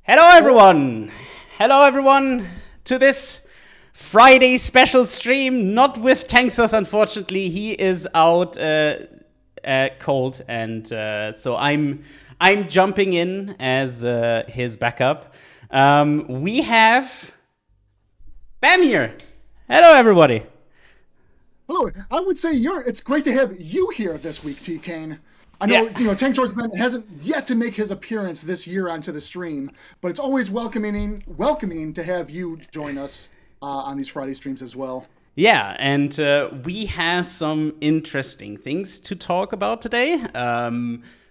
Hello everyone! Hello everyone to this Friday special stream, not with Tanxos unfortunately. He is out cold and so I'm jumping in as his backup. We have Bam here. Hello everybody. Hello, I would say it's great to have you here this week, T-Kane. I know, Tank hasn't yet to make his appearance this year onto the stream, but it's always welcoming to have you join us on these Friday streams as well. Yeah, and we have some interesting things to talk about today.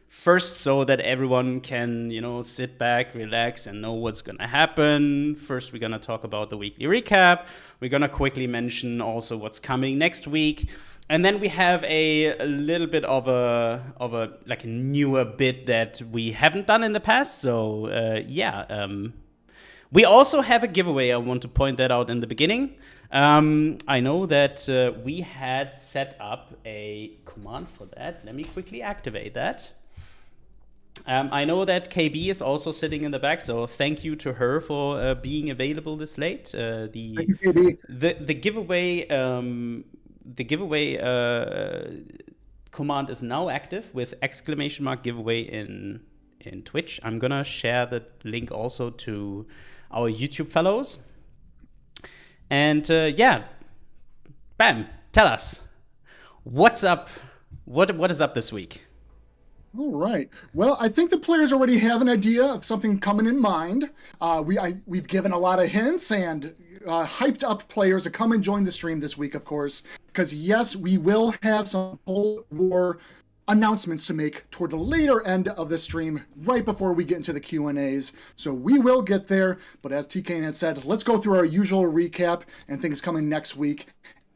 First, so that everyone can, sit back, relax, and know what's going to happen. First, we're going to talk about the weekly recap. We're going to quickly mention also what's coming next week. And then we have a little bit of a newer bit that we haven't done in the past. So, we also have a giveaway. I want to point that out in the beginning. I know that we had set up a command for that. Let me quickly activate that. I know that KB is also sitting in the back, so thank you to her for being available this late. Thank you, KB. The giveaway command is now active with !giveaway in Twitch. I'm gonna share the link also to our YouTube fellows. And Bam, tell us what's up. What is up this week? All right. Well, I think the players already have an idea of something coming in mind. We've given a lot of hints and hyped up players to come and join the stream this week, of course, because yes, we will have some Cold War announcements to make toward the later end of the stream, right before we get into the Q&As. So we will get there, but as TK had said, let's go through our usual recap and things coming next week,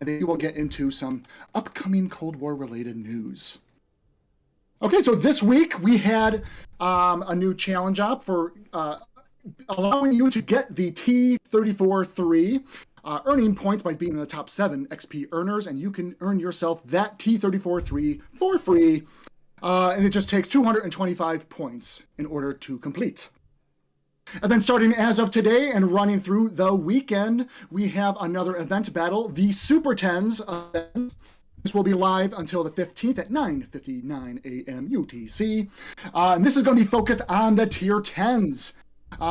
and then we will get into some upcoming Cold War related news. Okay, so this week we had a new challenge op for allowing you to get the T34-3 earning points by being in the top 7 XP earners, and you can earn yourself that T34-3 for free, and it just takes 225 points in order to complete. And then starting as of today and running through the weekend, we have another event battle, the Super 10s event. This will be live until the 15th at 9:59 a.m. UTC. And this is going to be focused on the tier 10s.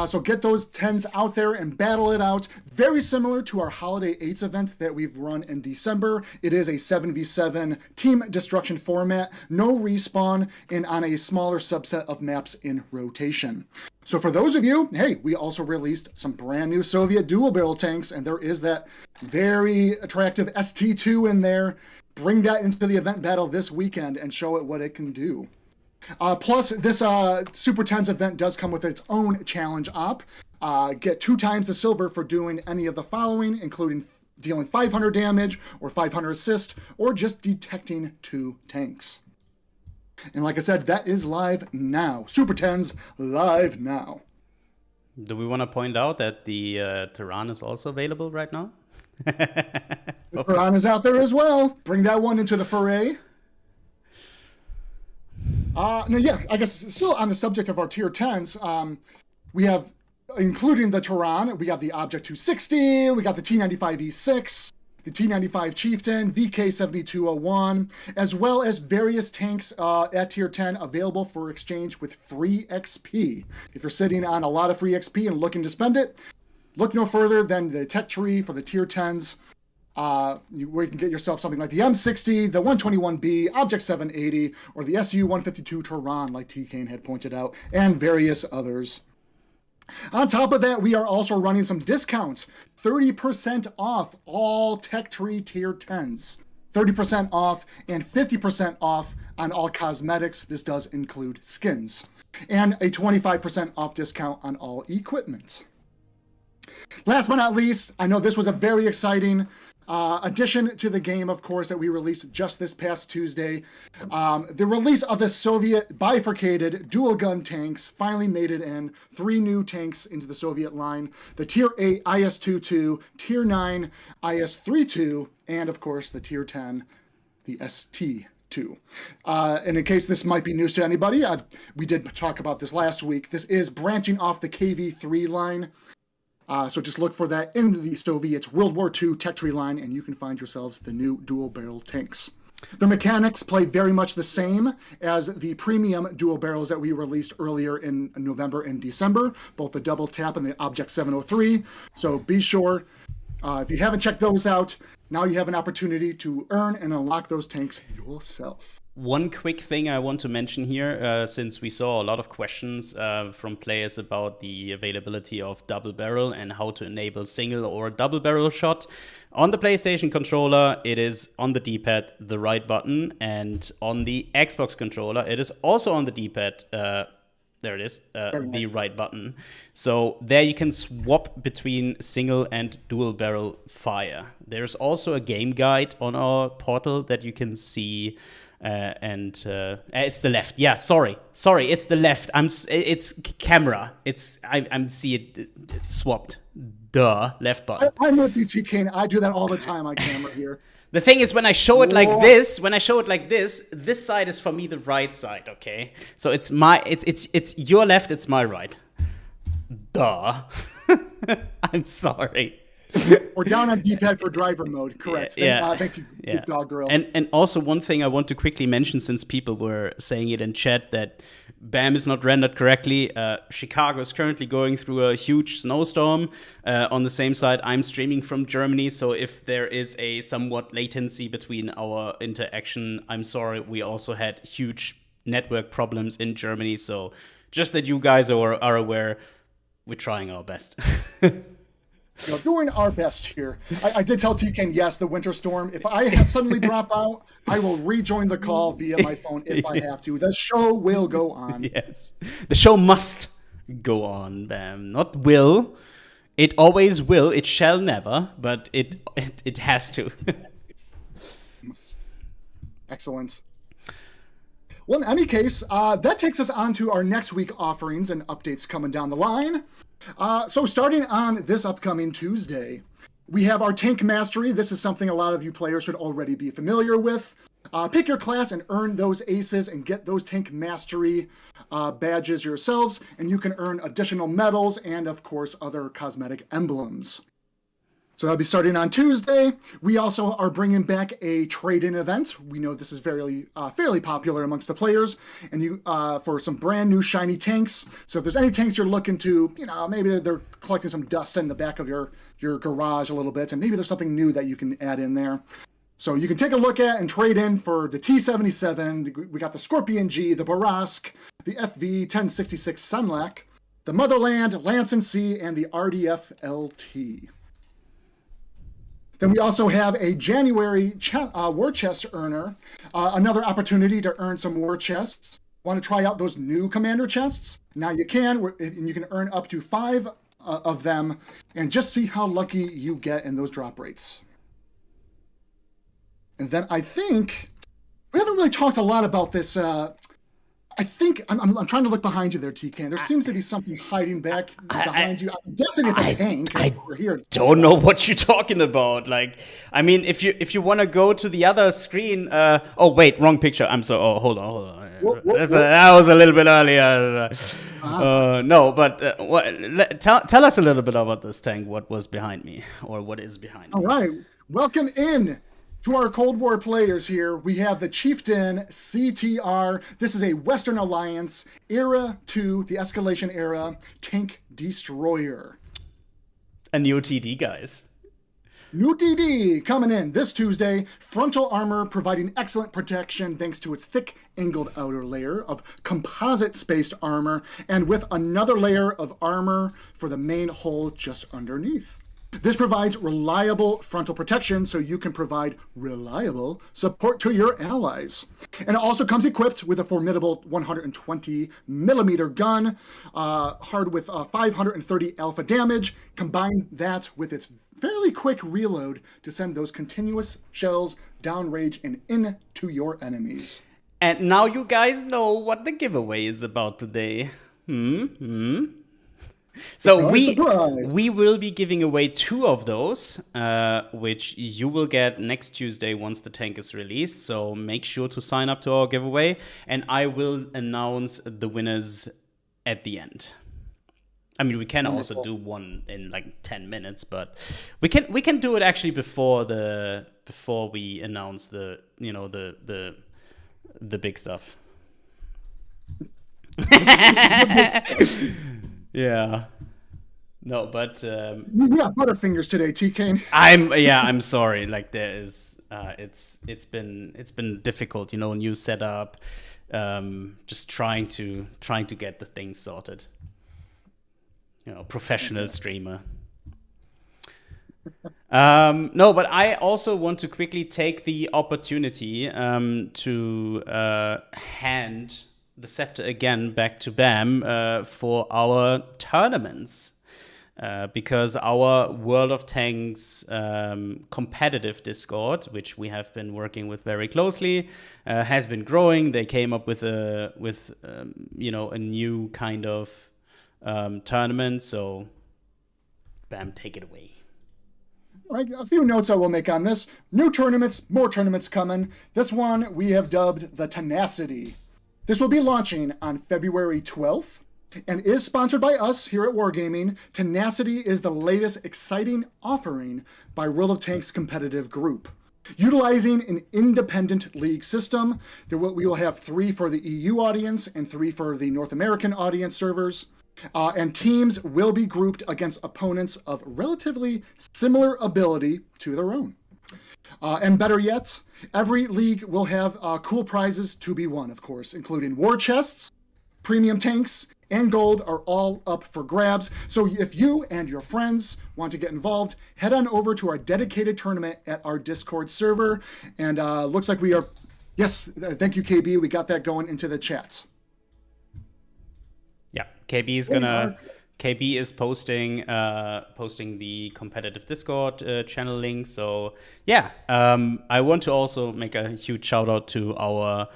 So get those 10s out there and battle it out. Very similar to our Holiday 8s event that we've run in December. It is a 7v7 team destruction format, no respawn, and on a smaller subset of maps in rotation. So for those of you, hey, we also released some brand new Soviet dual barrel tanks, and there is that very attractive ST2 in there. Bring that into the event battle this weekend and show it what it can do. Plus, this Super 10s event does come with its own challenge op. Get 2 times the silver for doing any of the following, including dealing 500 damage or 500 assist, or just detecting 2 tanks. And like I said, that is live now. Super 10s live now. Do we want to point out that the Tehran is also available right now? The Tehran is out there as well. Bring that one into the foray. I guess still on the subject of our tier 10s, we have, including the Tehran, we got the Object 260, we got the T95E6, the T95 Chieftain, VK7201, as well as various tanks at tier 10 available for exchange with free XP. If you're sitting on a lot of free XP and looking to spend it, look no further than the tech tree for the tier 10s, where you can get yourself something like the M60, the 121B, Object 780, or the SU-152 Tehran, like T-Kane had pointed out, and various others. On top of that, we are also running some discounts. 30% off all tech tree tier 10s. 30% off and 50% off on all cosmetics. This does include skins. And a 25% off discount on all equipment. Last but not least, I know this was a very exciting addition to the game, of course, that we released just this past Tuesday. The release of the Soviet bifurcated dual gun tanks finally made it in. 3 new tanks into the Soviet line. The Tier 8 IS-22, Tier 9 IS-32, and of course the Tier 10, the ST too. And in case this might be news to anybody, we did talk about this last week. This is branching off the KV3 line. So just look for that in the Stovey. It's World War II tech tree line, and you can find yourselves the new dual barrel tanks. The mechanics play very much the same as the premium dual barrels that we released earlier in November and December, both the double tap and the Object 703. So be sure, if you haven't checked those out, now you have an opportunity to earn and unlock those tanks yourself. One quick thing I want to mention here, since we saw a lot of questions from players about the availability of double barrel and how to enable single or double barrel shot. On the PlayStation controller, it is on the D-pad, the right button, and on the Xbox controller, it is also on the D-pad, there it is, the right button. So there you can swap between single and dual barrel fire. There's also a game guide on our portal that you can see. It's the left. Yeah, sorry, it's the left. It's camera. I'm see it swapped. Duh, left button. I'm with you, TK. I do that all the time on camera here. The thing is, when I show it like this, this side is for me the right side. Okay, so it's your left, it's my right. Duh. I'm sorry. Or down on D-pad for driver mode, correct. Yeah. Thank you, Dog Girl. And also one thing I want to quickly mention, since people were saying it in chat that BAM is not rendered correctly. Chicago is currently going through a huge snowstorm. On the same side, I'm streaming from Germany, so if there is a somewhat latency between our interaction, I'm sorry. We also had huge network problems in Germany, so just that you guys are aware, we're trying our best. Doing our best here. I did tell TK, yes, the winter storm. If I suddenly drop out, I will rejoin the call via my phone if I have to. The show will go on. Yes. The show must go on, Bam. Not will. It always will. It shall never, but it has to. Excellent. Well, in any case, that takes us on to our next week offerings and updates coming down the line. So starting on this upcoming Tuesday, we have our Tank Mastery. This is something a lot of you players should already be familiar with. Pick your class and earn those aces and get those Tank Mastery badges yourselves, and you can earn additional medals and, of course, other cosmetic emblems. So that'll be starting on Tuesday. We also are bringing back a trade-in event. We know this is fairly popular amongst the players, and for some brand new shiny tanks. So if there's any tanks you're looking to, maybe they're collecting some dust in the back of your garage a little bit, and maybe there's something new that you can add in there. So you can take a look at and trade in for the T77. We got the Scorpion G, the Barask, the FV-1066 Sunlac, the Motherland, Lance and C, and the RDF LT. Then we also have a January war chest earner, another opportunity to earn some war chests. Want to try out those new commander chests? Now you can, and you can earn up to 5 of them, and just see how lucky you get in those drop rates. And then I think we haven't really talked a lot about this. I think I'm trying to look behind you there, TK. There seems to be something hiding back behind you. I'm guessing it's a tank. We're here. Don't know what you're talking about. If you want to go to the other screen. Oh wait, wrong picture. I'm so. Oh, hold on. That was a little bit earlier. No, but tell us a little bit about this tank. What was behind me, or what is behind me? All right, welcome in. To our Cold War players here, we have the Chieftain CTR. This is a Western Alliance Era 2, the Escalation Era, tank destroyer. A new TD, guys. New TD coming in this Tuesday. Frontal armor providing excellent protection thanks to its thick angled outer layer of composite spaced armor, and with another layer of armor for the main hull just underneath. This provides reliable frontal protection so you can provide reliable support to your allies. And it also comes equipped with a formidable 120mm gun, hard with 530 alpha damage. Combine that with its fairly quick reload to send those continuous shells downrange and into your enemies. And now you guys know what the giveaway is about today. So Surprise, surprise. we will be giving away 2 of those, which you will get next Tuesday once the tank is released. So make sure to sign up to our giveaway, and I will announce the winners at the end. I mean, we can also do one in like 10 minutes, but we can do it actually before we announce the big stuff. Yeah. No, but You got butterfingers today, TK. I'm sorry. Like there is it's been difficult, new setup, just trying to get the things sorted. Professional streamer. No, but I also want to quickly take the opportunity to hand the scepter again back to Bam for our tournaments. Because our World of Tanks competitive Discord, which we have been working with very closely, has been growing. They came up with a new kind of tournament. So, Bam, take it away. All right, a few notes I will make on this. New tournaments, more tournaments coming. This one we have dubbed the Tenacity. This will be launching on February 12th and is sponsored by us here at Wargaming. Tenacity is the latest exciting offering by World of Tanks competitive group. Utilizing an independent league system, we will have 3 for the EU audience and 3 for the North American audience servers. And teams will be grouped against opponents of relatively similar ability to their own. And better yet, every league will have cool prizes to be won, of course, including war chests, premium tanks, and gold are all up for grabs. So if you and your friends want to get involved, head on over to our dedicated tournament at our Discord server. And looks like we are, yes, thank you, KB. We got that going into the chats. Yeah, KB is posting the competitive Discord channel link. So yeah, I want to also make a huge shout out to our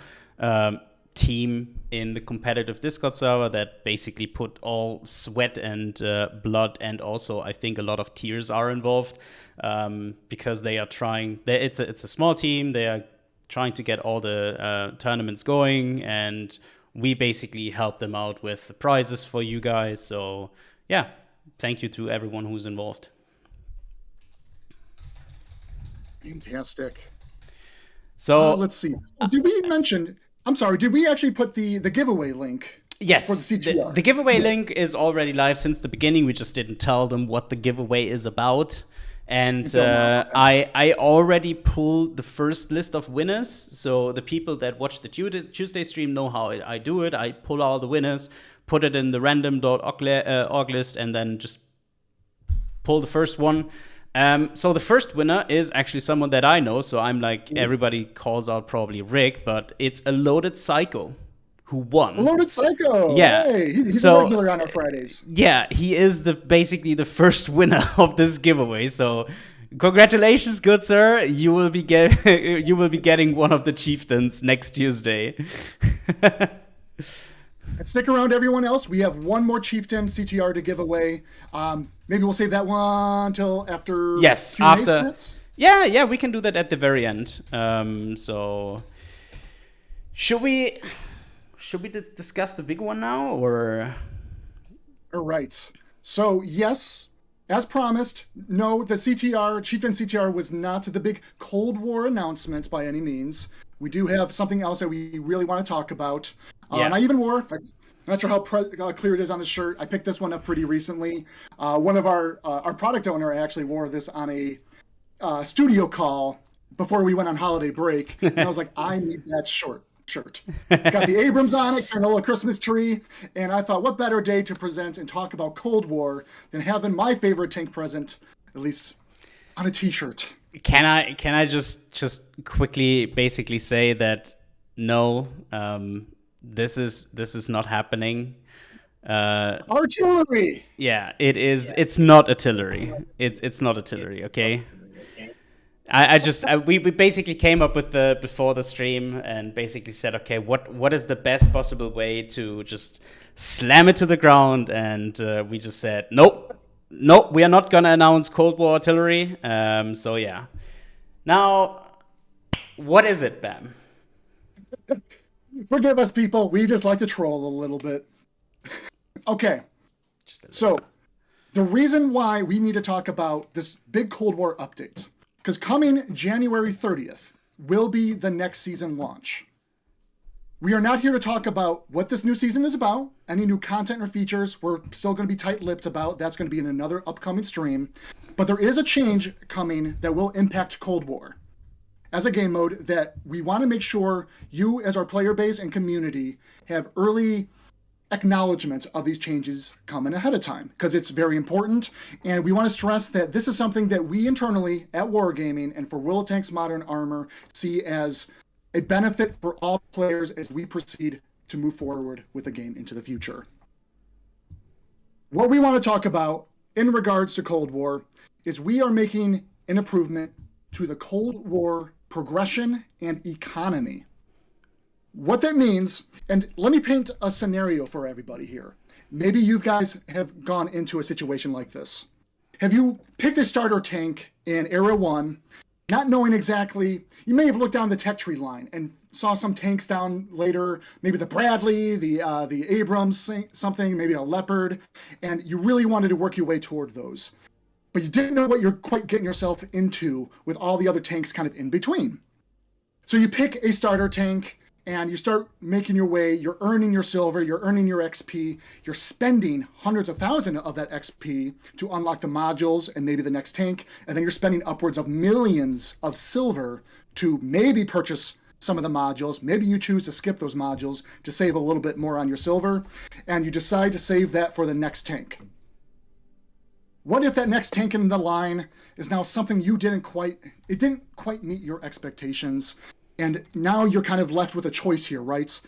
team in the competitive Discord server that basically put all sweat and blood, and also I think a lot of tears are involved, because they are trying. It's a small team. They are trying to get all the tournaments going, and we basically help them out with the prizes for you guys. So yeah, thank you to everyone who's involved. Fantastic. So let's see. Did we mention? I'm sorry. Did we actually put the giveaway link? Yes, for the CTR? The giveaway link is already live since the beginning. We just didn't tell them what the giveaway is about. And I already pulled the first list of winners. So the people that watch the Tuesday stream know how I do it. I pull all the winners, put it in the random.org list, and then just pull the first one. So the first winner is actually someone that I know. So I'm like, everybody calls out probably Rick, but it's a Loaded Psycho who won. Loaded Psycho. Yeah. Hey, he's a regular on our Fridays. Yeah, he is basically the first winner of this giveaway. So congratulations, good sir. You will be getting one of the chieftains next Tuesday. And stick around, everyone else. We have one more chieftain CTR to give away. Maybe we'll save that one till after. Yes, Q&As, after. perhaps? Yeah, we can do that at the very end. So should we discuss the big one now, or? All right. So yes, as promised, no, the Chieftain CTR was not the big Cold War announcement by any means. We do have something else that we really want to talk about. And I even wore, I'm not sure how clear it is on the shirt. I picked this one up pretty recently. One of our product owner actually wore this on a studio call before we went on holiday break. And I was like, I need that shirt. Got the Abrams on it, carrying a little Christmas tree, and I thought, what better day to present and talk about Cold War than having my favorite tank present, at least on a T-shirt. Can I just quickly basically say that no, this is not happening. Artillery. Yeah, it is. It's not artillery. It's not artillery. Okay. we basically came up with the before the stream and basically said, okay, what is the best possible way to just slam it to the ground? And we just said, nope, we are not gonna announce Cold War artillery. So yeah, now what is it, Bam? Forgive us, people. We just like to troll a little bit. Okay, so the reason why we need to talk about this big Cold War update, because coming January 30th will be the next season launch. We are not here to talk about what this new season is about, any new content or features. We're still going to be tight-lipped about. That's going to be in another upcoming stream. But there is a change coming that will impact Cold War as a game mode that we want to make sure you, as our player base and community, have early acknowledgement of these changes coming ahead of time, because it's very important. And we want to stress that this is something that we internally at Wargaming and for World of Tanks Modern Armor see as a benefit for all players as we proceed to move forward with the game into the future. What we want to talk about in regards to Cold War is we are making an improvement to the Cold War progression and economy. What that means, and let me paint a scenario for everybody here. Maybe you guys have gone into a situation like this. Have you picked a starter tank in Era 1, not knowing exactly, you may have looked down the tech tree line and saw some tanks down later, maybe the Bradley, the Abrams, something, maybe a Leopard, and you really wanted to work your way toward those. But you didn't know what you're quite getting yourself into with all the other tanks kind of in between. So you pick a starter tank, and you start making your way, you're earning your silver, you're earning your XP, you're spending hundreds of thousands of that XP to unlock the modules and maybe the next tank, and then you're spending upwards of millions of silver to maybe purchase some of the modules. Maybe you choose to skip those modules to save a little bit more on your silver, and you decide to save that for the next tank. What if that next tank in the line is now something it didn't quite meet your expectations? And now you're kind of left with a choice here, right?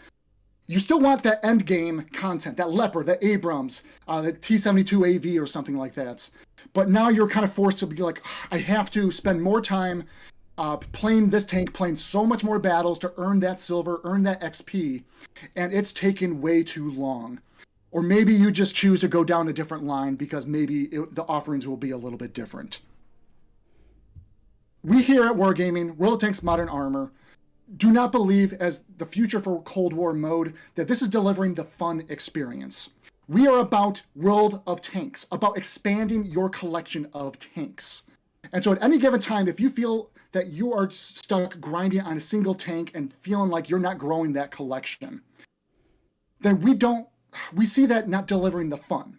You still want that end game content, that Leopard, that Abrams, the T-72 AV or something like that. But now you're kind of forced to be like, I have to spend more time playing this tank, playing so much more battles to earn that silver, earn that XP, and it's taken way too long. Or maybe you just choose to go down a different line because maybe the offerings will be a little bit different. We here at Wargaming, World of Tanks Modern Armor, do not believe as the future for Cold War mode that this is delivering the fun experience. We are about World of Tanks, about expanding your collection of tanks. And so at any given time, if you feel that you are stuck grinding on a single tank and feeling like you're not growing that collection, then we see that not delivering the fun.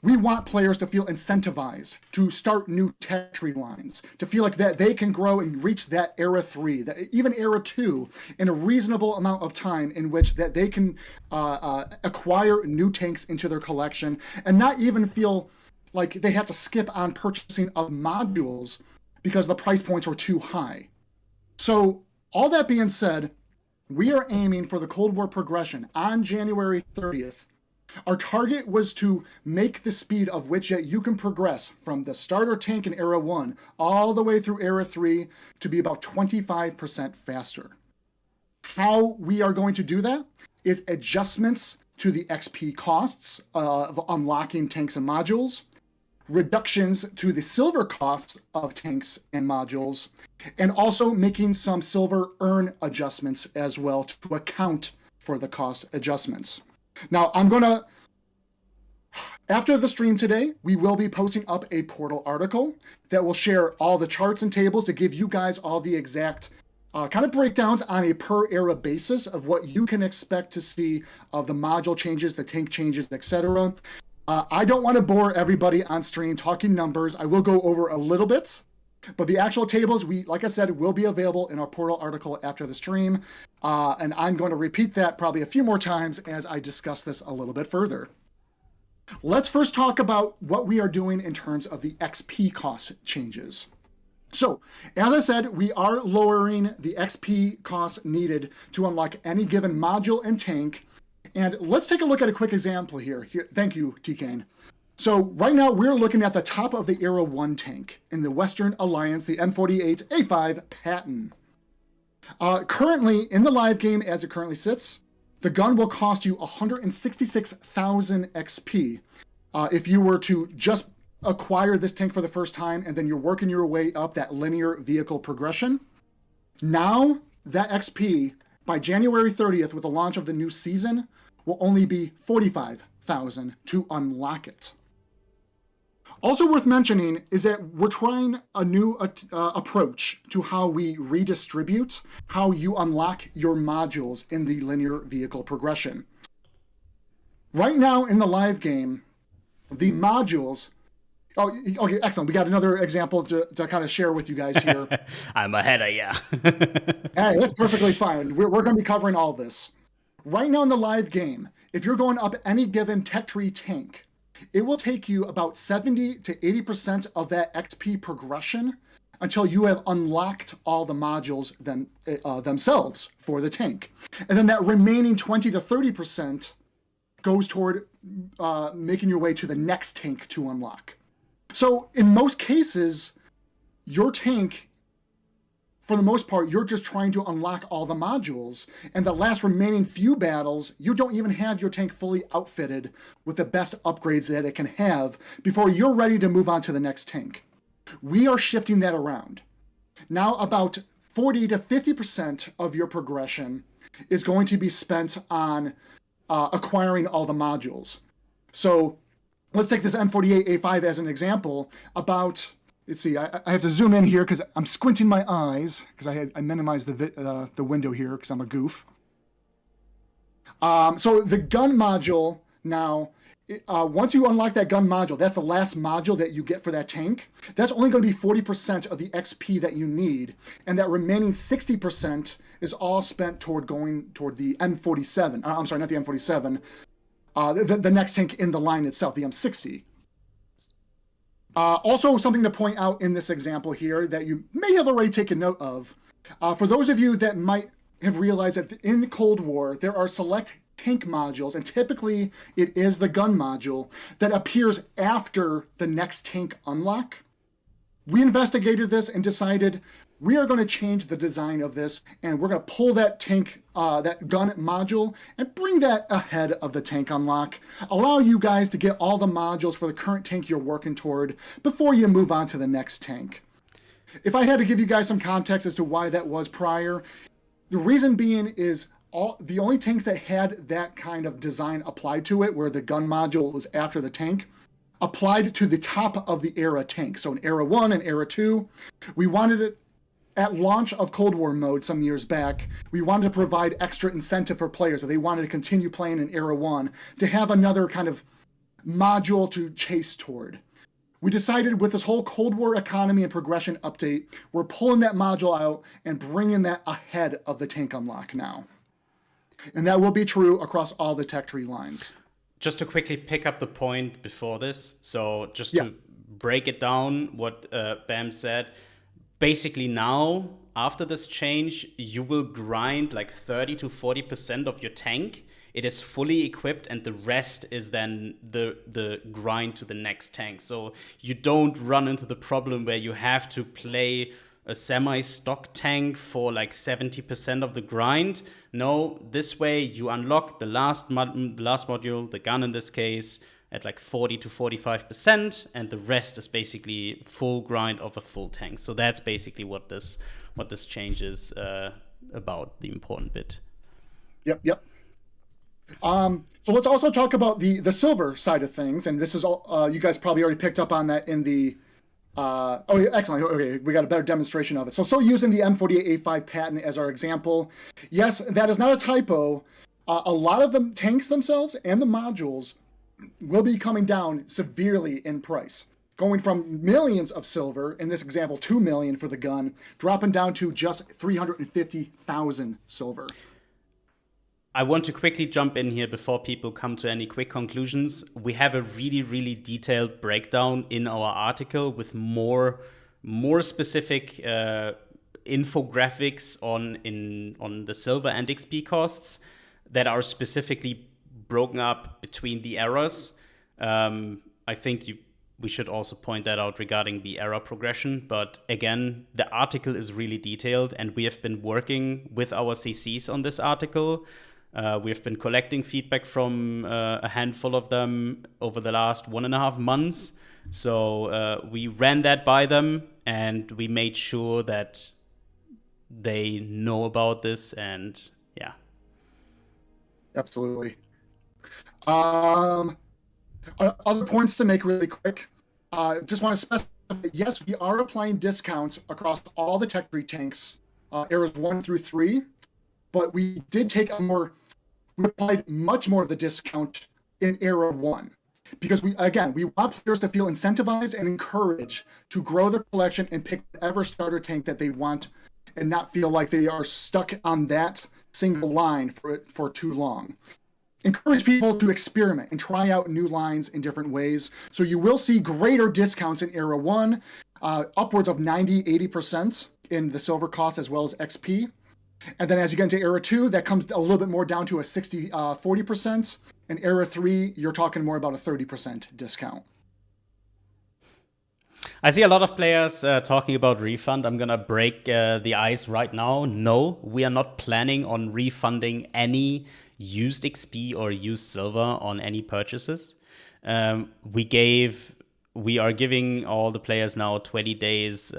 We want players to feel incentivized to start new tech tree lines, to feel like that they can grow and reach that Era 3, even Era 2, in a reasonable amount of time in which that they can acquire new tanks into their collection and not even feel like they have to skip on purchasing of modules because the price points are too high. So all that being said, we are aiming for the Cold War progression on January 30th. Our target was to make the speed of which you can progress from the starter tank in Era 1 all the way through Era 3 to be about 25% faster. How we are going to do that is adjustments to the XP costs of unlocking tanks and modules, reductions to the silver costs of tanks and modules, and also making some silver earn adjustments as well to account for the cost adjustments. Now, after the stream today, we will be posting up a portal article that will share all the charts and tables to give you guys all the exact kind of breakdowns on a per era basis of what you can expect to see of the module changes, the tank changes, etc. I don't want to bore everybody on stream talking numbers. I will go over a little bit, but the actual tables, like I said, will be available in our portal article after the stream. And I'm going to repeat that probably a few more times as I discuss this a little bit further. Let's first talk about what we are doing in terms of the XP cost changes. So, as I said, we are lowering the XP costs needed to unlock any given module and tank. And let's take a look at a quick example here. Thank you, T33kanne. So right now we're looking at the top of the Era 1 tank in the Western Alliance, the M48A5 Patton. Currently, in the live game as it currently sits, the gun will cost you 166,000 XP. If you were to just acquire this tank for the first time and then you're working your way up that linear vehicle progression, now that XP by January 30th with the launch of the new season will only be 45,000 to unlock it. Also worth mentioning is that we're trying a new approach to how we redistribute how you unlock your modules in the linear vehicle progression. Right now in the live game, the modules... Oh, okay, excellent. We got another example to kind of share with you guys here. I'm ahead of ya. Hey, that's perfectly fine. We're going to be covering all this. Right now in the live game, if you're going up any given tech tree tank, it will take you about 70 to 80% of that XP progression until you have unlocked all the modules themselves for the tank. And then that remaining 20 to 30% goes toward making your way to the next tank to unlock. So in most cases, your tank, for the most part, you're just trying to unlock all the modules, and the last remaining few battles, you don't even have your tank fully outfitted with the best upgrades that it can have before you're ready to move on to the next tank. We are shifting that around. Now about 40 to 50% of your progression is going to be spent on acquiring all the modules. So let's take this M48A5 as an example. Let's see, I have to zoom in here because I'm squinting my eyes because I minimized the window here because I'm a goof. So the gun module now, once you unlock that gun module, that's the last module that you get for that tank. That's only going to be 40% of the XP that you need, and that remaining 60% is all spent toward going toward the M47. I'm sorry, not the M47. The next tank in the line itself, the M60. Also, something to point out in this example here that you may have already taken note of. For those of you that might have realized that in Cold War, there are select tank modules, and typically it is the gun module that appears after the next tank unlock. We investigated this and decided we are going to change the design of this, and we're going to pull that tank, that gun module, and bring that ahead of the tank unlock. Allow you guys to get all the modules for the current tank you're working toward before you move on to the next tank. If I had to give you guys some context as to why that was prior, the reason being is the only tanks that had that kind of design applied to it, where the gun module was after the tank, applied to the top of the Era tank. So in Era 1 and Era 2, we wanted it at launch of Cold War mode some years back, we wanted to provide extra incentive for players if they wanted to continue playing in Era 1 to have another kind of module to chase toward. We decided with this whole Cold War economy and progression update, we're pulling that module out and bringing that ahead of the tank unlock now. And that will be true across all the tech tree lines. Just to quickly pick up the point before this, so just to break it down, what Bam said, basically now, after this change, you will grind like 30 to 40% of your tank. It is fully equipped, and the rest is then the grind to the next tank. So you don't run into the problem where you have to play a semi-stock tank for like 70% of the grind. No, this way you unlock the last module, the gun in this case, at like 40 to 45%, and the rest is basically full grind of a full tank. So that's basically what this changes about, the important bit. Yep. So let's also talk about the silver side of things, and this is all you guys probably already picked up on that in the. Excellent. Okay, we got a better demonstration of it. So still using the M48A5 Patton as our example. Yes, that is not a typo. A lot of the tanks themselves and the modules will be coming down severely in price, going from millions of silver, in this example 2 million for the gun, dropping down to just 350,000 silver. I want to quickly jump in here before people come to any quick conclusions. We have a really, really detailed breakdown in our article with more specific infographics on the silver and XP costs that are specifically broken up between the eras. I think we should also point that out regarding the era progression. But again, the article is really detailed, and we have been working with our CCs on this article. We've been collecting feedback from a handful of them over the last 1.5 months. So we ran that by them, and we made sure that they know about this. And yeah. Absolutely. Other points to make really quick. Just want to specify, yes, we are applying discounts across all the tech tree tanks, eras 1 through 3, but we did take we applied much more of the discount in era 1. Because we want players to feel incentivized and encouraged to grow their collection and pick whatever starter tank that they want, and not feel like they are stuck on that single line for too long. Encourage people to experiment and try out new lines in different ways. So you will see greater discounts in Era 1, upwards of 90-80% in the silver cost as well as XP. And then as you get into Era 2, that comes a little bit more down to a 60-40%. In Era 3, you're talking more about a 30% discount. I see a lot of players talking about refund. I'm going to break the ice right now. No, we are not planning on refunding any used XP or used silver on any purchases. We are giving all the players now 20 days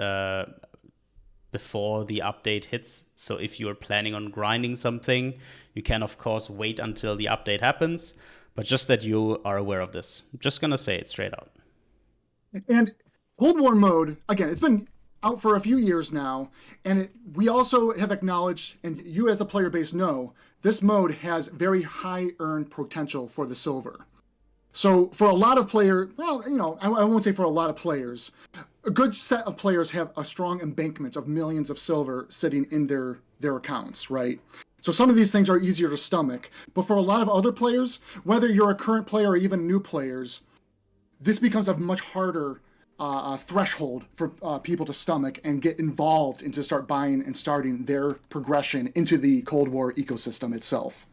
before the update hits. So if you are planning on grinding something, you can of course wait until the update happens. But just that you are aware of this. I'm just going to say it straight out. And Cold War mode, again, it's been out for a few years now, and we also have acknowledged, and you as the player base know, this mode has very high earned potential for the silver. So for a lot of players, well, I won't say for a lot of players, a good set of players have a strong embankment of millions of silver sitting in their accounts, right? So some of these things are easier to stomach. But for a lot of other players, whether you're a current player or even new players, this becomes a much harder threshold for people to stomach and get involved and to start buying and starting their progression into the Cold War ecosystem itself.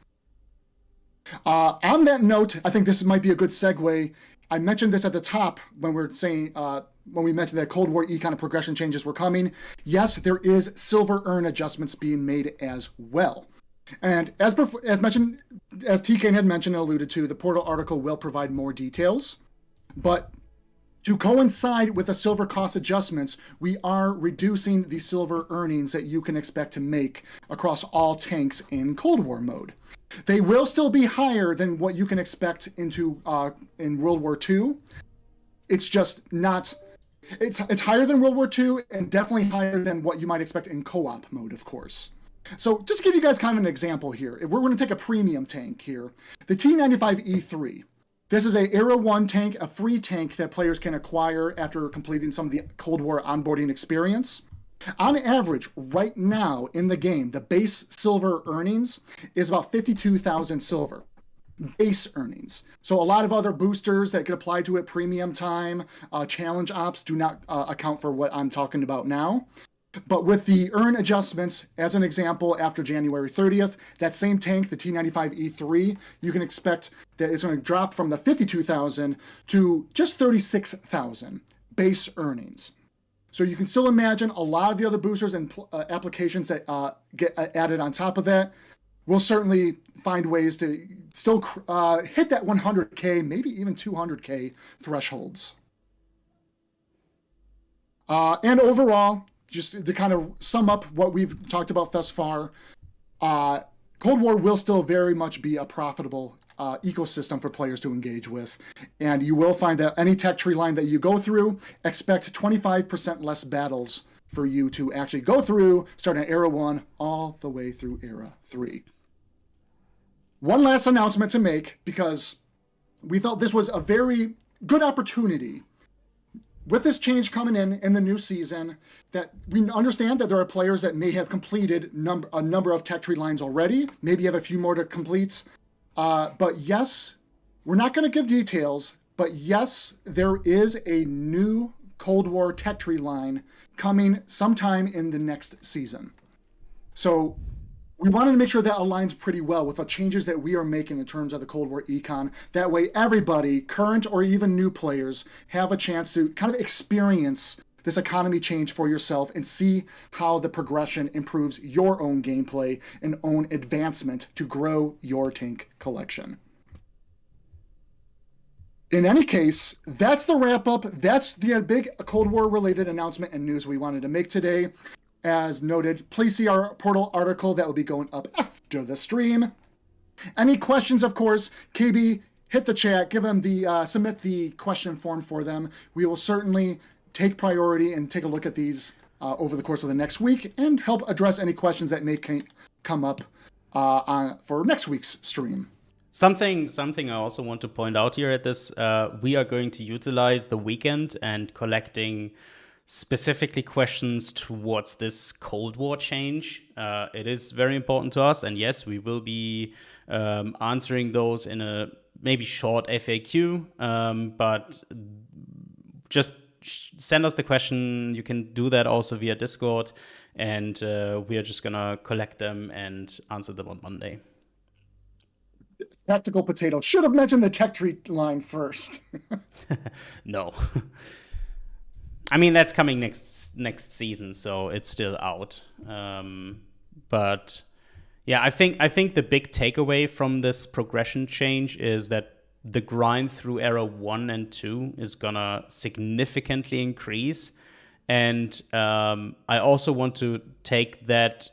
On that note, I think this might be a good segue. I mentioned this at the top when we mentioned that Cold War kind of progression changes were coming. Yes, there is silver earn adjustments being made as well. And as mentioned, as TK had mentioned and alluded to, the portal article will provide more details. But to coincide with the silver cost adjustments, we are reducing the silver earnings that you can expect to make across all tanks in Cold War mode. They will still be higher than what you can expect in World War II. It's just not. It's higher than World War II and definitely higher than what you might expect in co-op mode, of course. So just to give you guys kind of an example here, if we're going to take a premium tank here, the T95E3. This is a Era 1 tank, a free tank that players can acquire after completing some of the Cold War onboarding experience. On average, right now in the game, the base silver earnings is about 52,000 silver. Base earnings. So a lot of other boosters that get applied to it, premium time, challenge ops, do not account for what I'm talking about now. But with the earn adjustments, as an example, after January 30th, that same tank, the T95E3, you can expect that it's going to drop from the 52,000 to just 36,000 base earnings. So you can still imagine a lot of the other boosters and applications that get added on top of that will certainly find ways to still hit that 100K, maybe even 200K thresholds. And overall, just to kind of sum up what we've talked about thus far, Cold War will still very much be a profitable ecosystem for players to engage with. And you will find that any tech tree line that you go through, expect 25% less battles for you to actually go through, starting at Era 1 all the way through Era 3. One last announcement to make, because we felt this was a very good opportunity with this change coming in the new season, that we understand that there are players that may have completed a number of tech tree lines already, maybe have a few more to complete. But yes, we're not going to give details, but yes, there is a new Cold War tech tree line coming sometime in the next season. So we wanted to make sure that aligns pretty well with the changes that we are making in terms of the Cold War econ. That way, everybody, current or even new players, have a chance to kind of experience this economy change for yourself and see how the progression improves your own gameplay and own advancement to grow your tank collection. In any case, that's the wrap up. That's the big Cold War related announcement and news we wanted to make today. As noted, please see our portal article that will be going up after the stream. Any questions, of course, KB, hit the chat, give them the submit the question form for them. We will certainly take priority and take a look at these over the course of the next week and help address any questions that may come up for next week's stream. Something I also want to point out here at this, we are going to utilize the weekend and collecting specifically questions towards this Cold War change. It is very important to us, and yes, we will be answering those in a maybe short FAQ, but just send us the question. You can do that also via Discord, and we are just gonna collect them and answer them on Monday. Tactical Potato should have mentioned the tech tree line first. No. I mean, that's coming next season, so it's still out. But yeah, I think the big takeaway from this progression change is that the grind through era 1 and 2 is gonna significantly increase. And I also want to take that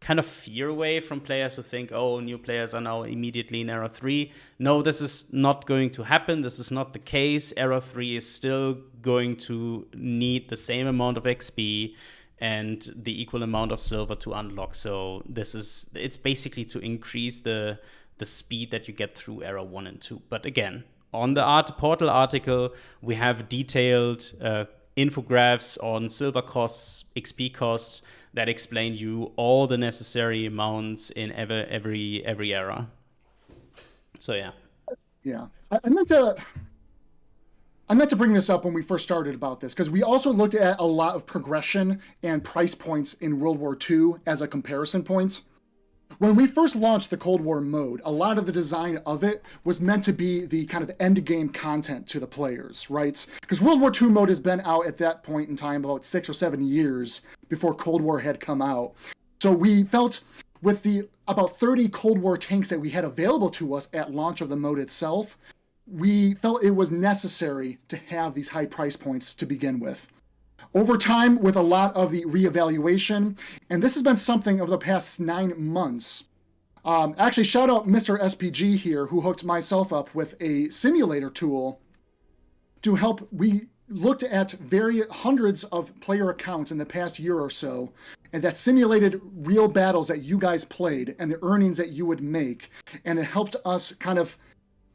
kind of fear away from players who think, oh, new players are now immediately in Era 3. No, this is not going to happen. This is not the case. Era 3 is still going to need the same amount of XP and the equal amount of silver to unlock. So it's basically to increase the speed that you get through Era 1 and 2. But again, on the portal article, we have detailed infographics on silver costs, XP costs, that explain you all the necessary amounts in every era. So yeah. Yeah, I meant to bring this up when we first started about this, because we also looked at a lot of progression and price points in World War II as a comparison point. When we first launched the Cold War mode, a lot of the design of it was meant to be the kind of end game content to the players, right? Because World War II mode has been out at that point in time about 6 or 7 years before Cold War had come out. So we felt with the about 30 Cold War tanks that we had available to us at launch of the mode itself, we felt it was necessary to have these high price points to begin with. Over time, with a lot of the reevaluation, and this has been something over the past 9 months. Actually, shout out Mr. SPG here, who hooked myself up with a simulator tool to help. We looked at hundreds of player accounts in the past year or so, and that simulated real battles that you guys played and the earnings that you would make, and it helped us kind of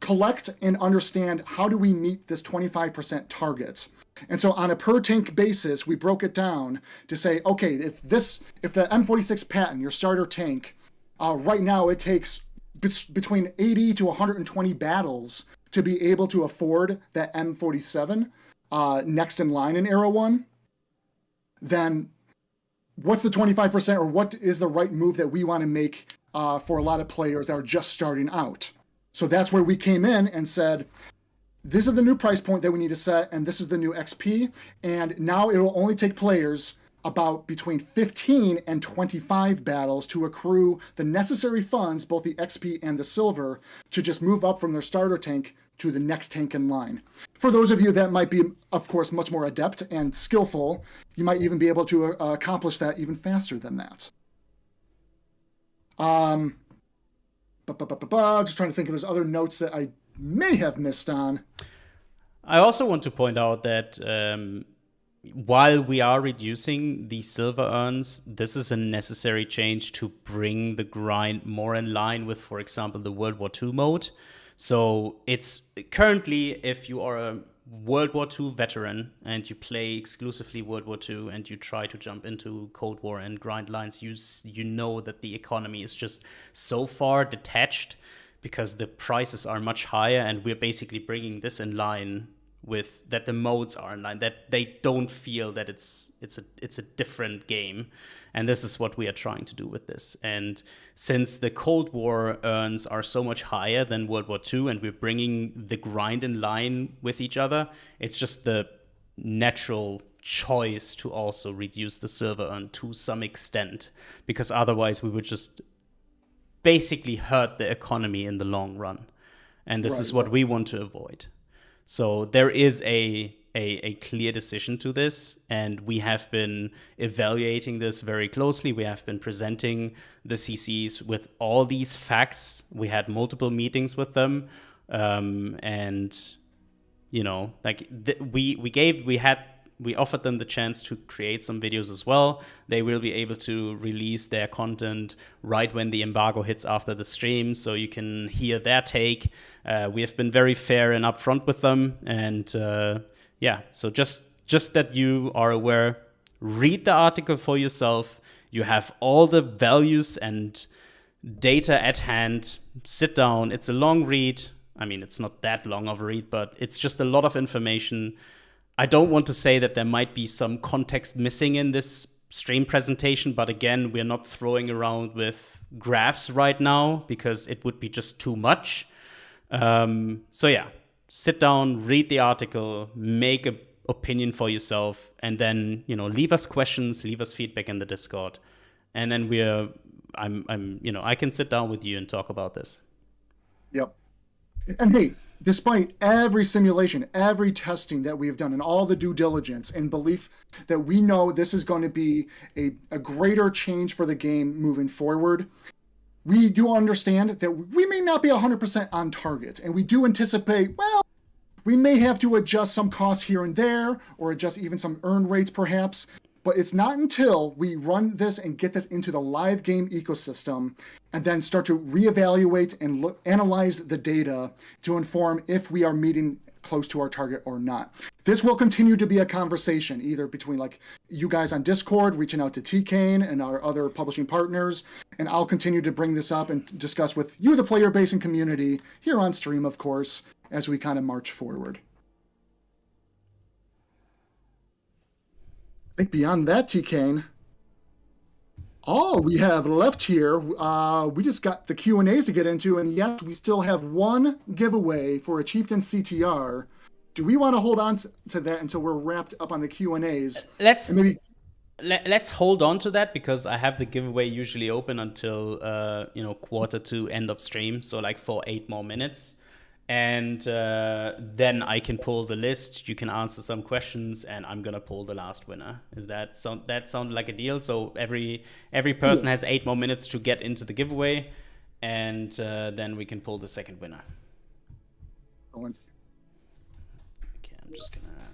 collect and understand how do we meet this 25% target. And so on a per tank basis, we broke it down to say, okay, if the M46 Patton, your starter tank, right now it takes between 80 to 120 battles to be able to afford that M47 next in line in Era 1, then what's the 25% or what is the right move that we want to make for a lot of players that are just starting out? So that's where we came in and said, this is the new price point that we need to set, and this is the new XP. And now it will only take players about between 15 and 25 battles to accrue the necessary funds, both the XP and the silver, to just move up from their starter tank to the next tank in line. For those of you that might be, of course, much more adept and skillful, you might even be able to accomplish that even faster than that. Just trying to think if there's other notes that I may have missed on. I also want to point out that while we are reducing the silver urns, this is a necessary change to bring the grind more in line with, for example, the World War II mode. So it's currently, if you are a World War II veteran and you play exclusively World War II and you try to jump into Cold War and grind lines, you know that the economy is just so far detached because the prices are much higher, and we're basically bringing this in line with that the modes are in line, that they don't feel that it's a different game. And this is what we are trying to do with this. And since the Cold War earns are so much higher than World War II, and we're bringing the grind in line with each other, it's just the natural choice to also reduce the silver earn to some extent, because otherwise we would just basically hurt the economy in the long run. And this is what we want to avoid. So there is a clear decision to this, and we have been evaluating this very closely. We have been presenting the CCs with all these facts. We had multiple meetings with them, and you know, like we offered them the chance to create some videos as well. They will be able to release their content right when the embargo hits after the stream, so you can hear their take. We have been very fair and upfront with them, and yeah, so just that you are aware, read the article for yourself. You have all the values and data at hand. Sit down. It's a long read. I mean, it's not that long of a read, but it's just a lot of information. I don't want to say that there might be some context missing in this stream presentation, but again, we're not throwing around with graphs right now because it would be just too much. So yeah, sit down, read the article, make an opinion for yourself, and then, you know, leave us questions, leave us feedback in the Discord, and then I can sit down with you and talk about this. Yep. And hey, despite every simulation, every testing that we have done, and all the due diligence and belief that we know this is going to be a greater change for the game moving forward, we do understand that we may not be 100% on target. And we do anticipate, well, we may have to adjust some costs here and there, or adjust even some earn rates perhaps. But it's not until we run this and get this into the live game ecosystem and then start to reevaluate and analyze the data to inform if we are meeting close to our target or not. This will continue to be a conversation, either between like you guys on Discord, reaching out to T33kanne and our other publishing partners, and I'll continue to bring this up and discuss with you, the player base and community, here on stream, of course, as we kind of march forward. I think beyond that, T33kanne, all we have left here, we just got the Q&As to get into, and yes, we still have one giveaway for a Chieftain CTR. Do we want to hold on to that until we're wrapped up on the Q&As? Let's hold on to that, because I have the giveaway usually open until quarter to end of stream, so like for 8 more minutes. And then I can pull the list, you can answer some questions, and I'm gonna pull the last winner. Is that sound like a deal? So every person has 8 more minutes to get into the giveaway, and then we can pull the second winner. Okay, I'm just gonna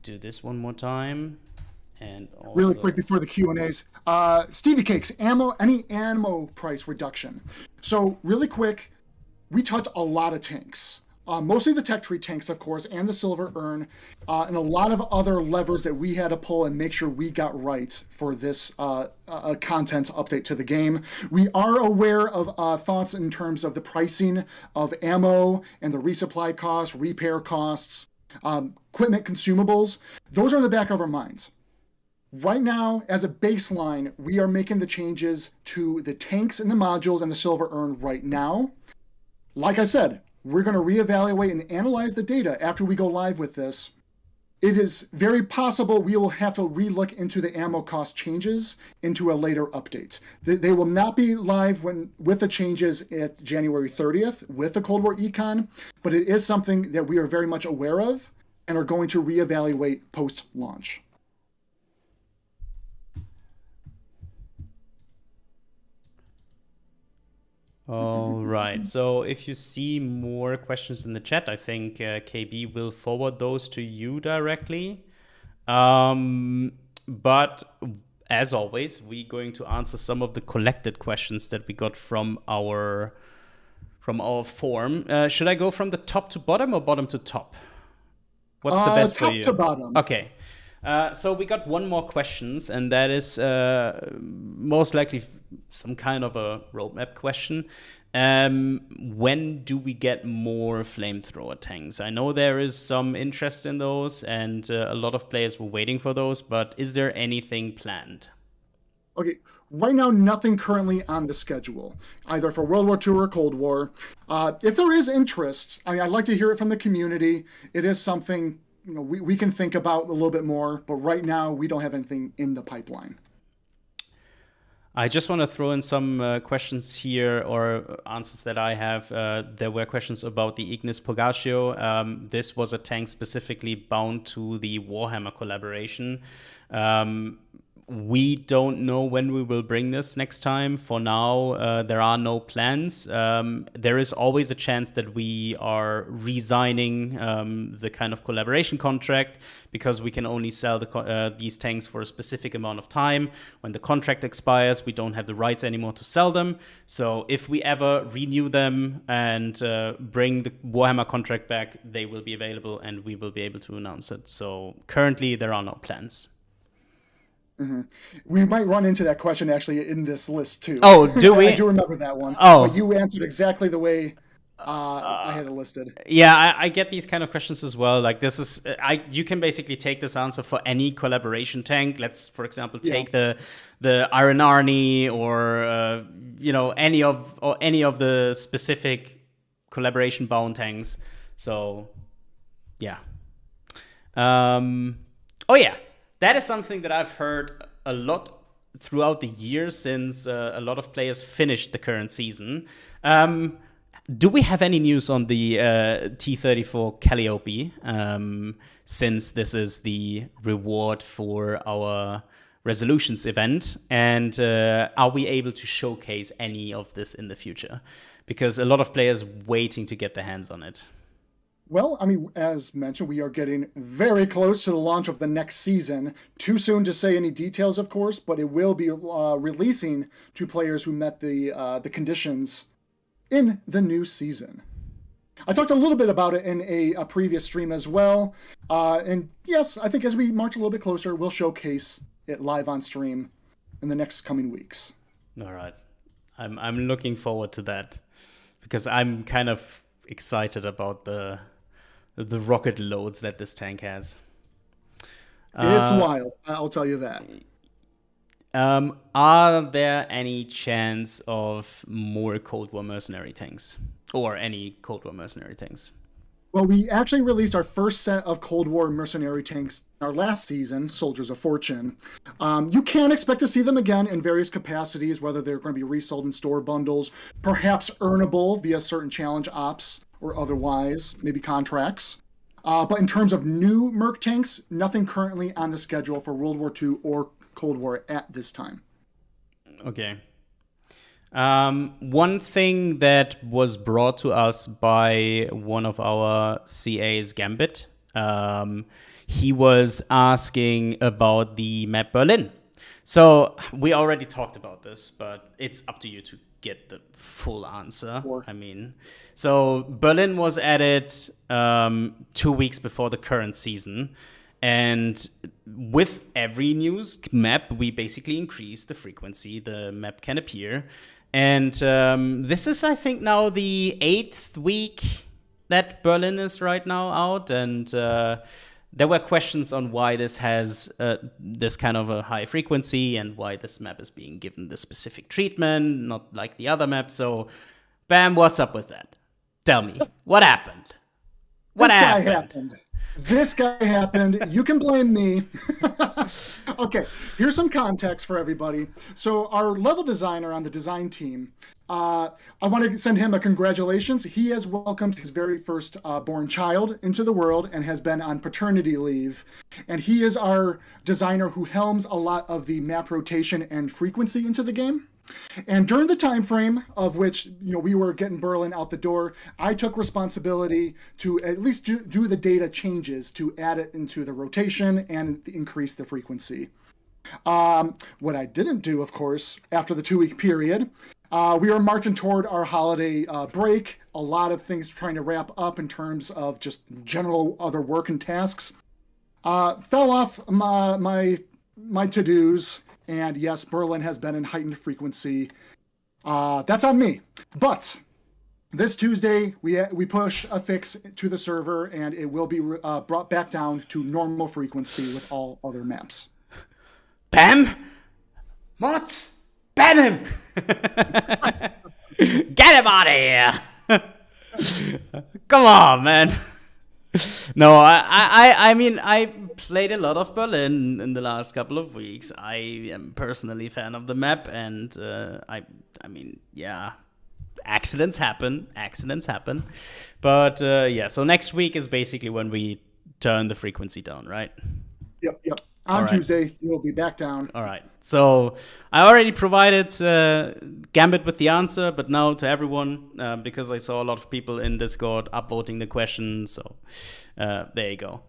do this one more time. And also, really quick before the Q&As, Stevie Cakes, any ammo price reduction. So really quick, we touch a lot of tanks, mostly the tech tree tanks, of course, and the silver urn, and a lot of other levers that we had to pull and make sure we got right for this content update to the game. We are aware of thoughts in terms of the pricing of ammo and the resupply costs, repair costs, equipment consumables. Those are in the back of our minds. Right now, as a baseline, we are making the changes to the tanks and the modules and the silver urn right now. Like I said, we're going to reevaluate and analyze the data after we go live with this. It is very possible we will have to relook into the ammo cost changes into a later update. They will not be live with the changes at January 30th with the Cold War Econ, but it is something that we are very much aware of and are going to reevaluate post-launch. All right. So if you see more questions in the chat, I think KB will forward those to you directly. But as always, we're going to answer some of the collected questions that we got from our forum. Should I go from the top to bottom or bottom to top? What's the best for you? Top to bottom. Okay. So we got one more questions, and that is most likely some kind of a roadmap question. When do we get more flamethrower tanks? I know there is some interest in those, and a lot of players were waiting for those, but is there anything planned? Okay, right now, nothing currently on the schedule, either for World War II or Cold War. If there is interest, I mean, I'd like to hear it from the community. It is something we can think about a little bit more, but right now we don't have anything in the pipeline. I just want to throw in some questions here or answers that I have. There were questions about the Ignis Pogatio. This was a tank specifically bound to the Warhammer collaboration. We don't know when we will bring this next time. For now, there are no plans. There is always a chance that we are resigning the kind of collaboration contract, because we can only sell these tanks for a specific amount of time. When the contract expires, we don't have the rights anymore to sell them. So if we ever renew them and bring the Warhammer contract back, they will be available and we will be able to announce it. So currently, there are no plans. Mm-hmm. We might run into that question actually in this list too. Oh, do we? I do remember that one. Oh, but you answered exactly the way I had it listed. Yeah, I get these kind of questions as well. Like this is, you can basically take this answer for any collaboration tank. Let's, for example, take the Iron Arnie or any of the specific collaboration bound tanks. So, yeah. Oh yeah. That is something that I've heard a lot throughout the years since a lot of players finished the current season. Do we have any news on the T34 Calliope, since this is the reward for our resolutions event? And are we able to showcase any of this in the future? Because a lot of players waiting to get their hands on it. Well, I mean, as mentioned, we are getting very close to the launch of the next season. Too soon to say any details, of course, but it will be releasing to players who met the conditions in the new season. I talked a little bit about it in a previous stream as well. And yes, I think as we march a little bit closer, we'll showcase it live on stream in the next coming weeks. All right. I'm looking forward to that, because I'm kind of excited about the rocket loads that this tank has. It's wild, I'll tell you that. Are there any chance of more Cold War mercenary tanks? Or any Cold War mercenary tanks? Well, we actually released our first set of Cold War mercenary tanks in our last season, Soldiers of Fortune. You can expect to see them again in various capacities, whether they're going to be resold in store bundles, perhaps earnable via certain challenge ops, or otherwise, maybe contracts. But in terms of new Merc tanks, nothing currently on the schedule for World War II or Cold War at this time. Okay. One thing that was brought to us by one of our CAs, Gambit, he was asking about the map Berlin. So we already talked about this, but it's up to you to get the full answer. Sure. I mean, so Berlin was added 2 weeks before the current season. And with every new map, we basically increase the frequency the map can appear. And this is, I think, now the 8th week that Berlin is right now out. And there were questions on why this has this kind of a high frequency and why this map is being given this specific treatment, not like the other maps. So, Bam, what's up with that? Tell me, what happened? What happened? This guy happened. You can blame me. Okay, here's some context for everybody. So our level designer on the design team, I want to send him a congratulations. He has welcomed his very first born child into the world and has been on paternity leave. And he is our designer who helms a lot of the map rotation and frequency into the game. And during the time frame of which we were getting Berlin out the door, I took responsibility to at least do the data changes to add it into the rotation and increase the frequency. What I didn't do, of course, after the 2-week period, we were marching toward our holiday break. A lot of things trying to wrap up in terms of just general other work and tasks. Fell off my to-dos. And yes, Berlin has been in heightened frequency. That's on me. But this Tuesday, we push a fix to the server, and it will be brought back down to normal frequency with all other maps. Bam! Mods! Ban him! Get him out of here! Come on, man. No, I mean, I played a lot of Berlin in the last couple of weeks. I am personally a fan of the map, and I mean, yeah, accidents happen. But yeah, so next week is basically when we turn the frequency down, right? Yep. On Tuesday, you'll be back down. All right. So I already provided Gambit with the answer, but now to everyone, because I saw a lot of people in Discord upvoting the question. So there you go.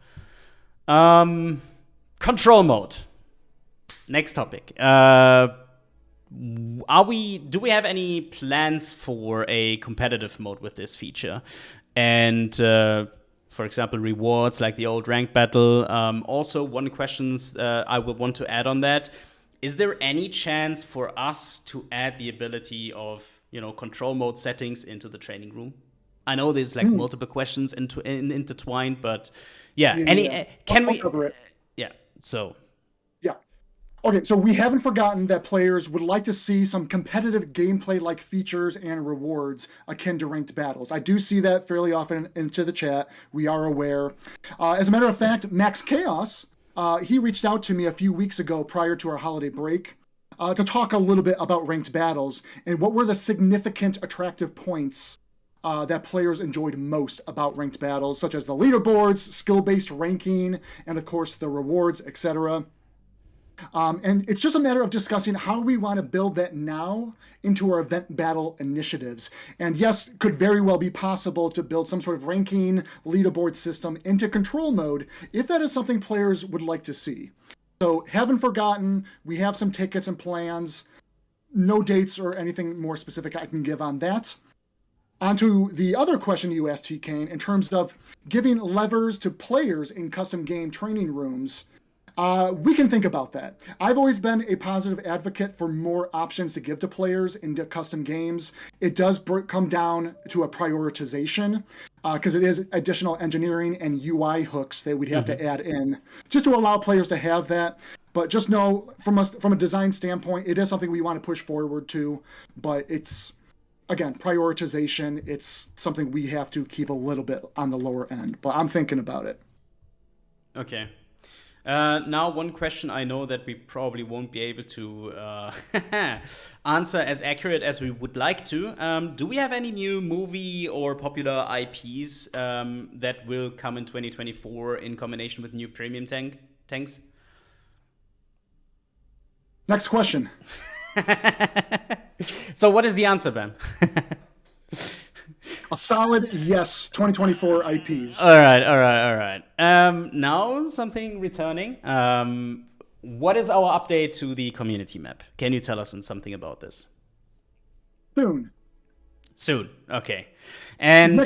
Control mode. Next topic. Do we have any plans for a competitive mode with this feature? And for example, rewards like the old ranked battle. Also, one question I would want to add on that: is there any chance for us to add the ability of control mode settings into the training room? I know there's like multiple questions intertwined, but yeah, can we cover it? Yeah. So. Okay, so we haven't forgotten that players would like to see some competitive gameplay-like features and rewards akin to ranked battles. I do see that fairly often into the chat. We are aware. As a matter of fact, Max Chaos, he reached out to me a few weeks ago prior to our holiday break to talk a little bit about ranked battles and what were the significant attractive points that players enjoyed most about ranked battles, such as the leaderboards, skill-based ranking, and of course the rewards, etc. And it's just a matter of discussing how we want to build that now into our event battle initiatives. And yes, could very well be possible to build some sort of ranking leaderboard system into control mode if that is something players would like to see. So haven't forgotten, we have some tickets and plans. No dates or anything more specific I can give on that. On to the other question you asked, T-Kane, in terms of giving levers to players in custom game training rooms. We can think about that. I've always been a positive advocate for more options to give to players into custom games. It does come down to a prioritization because it is additional engineering and UI hooks that we'd have to add in just to allow players to have that. But just know from a design standpoint, it is something we want to push forward to, but it's, again, prioritization. It's something we have to keep a little bit on the lower end, but I'm thinking about it. Okay. Now, one question I know that we probably won't be able to answer as accurate as we would like to. Do we have any new movie or popular IPs that will come in 2024 in combination with new premium tanks? Next question. So what is the answer, Ben? A solid yes, 2024 IPs. All right. Now something returning. What is our update to the community map? Can you tell us something about this? Soon. Okay. And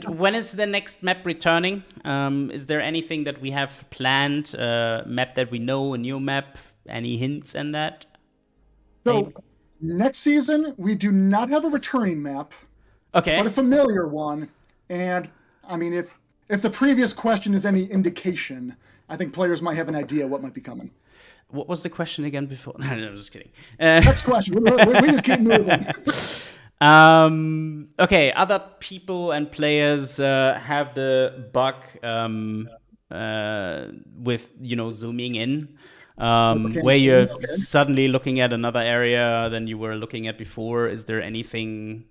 when is the next map returning? Is there anything that we have planned? Map that we know, a new map? Any hints in that? So next season we do not have a returning map. Okay. But a familiar one. And I mean, if the previous question is any indication, I think players might have an idea what might be coming. What was the question again before? No, I'm just kidding. Next question. We just keep moving. Okay. Other people and players have the bug with zooming in, where you're suddenly looking at another area than you were looking at before. Is there anything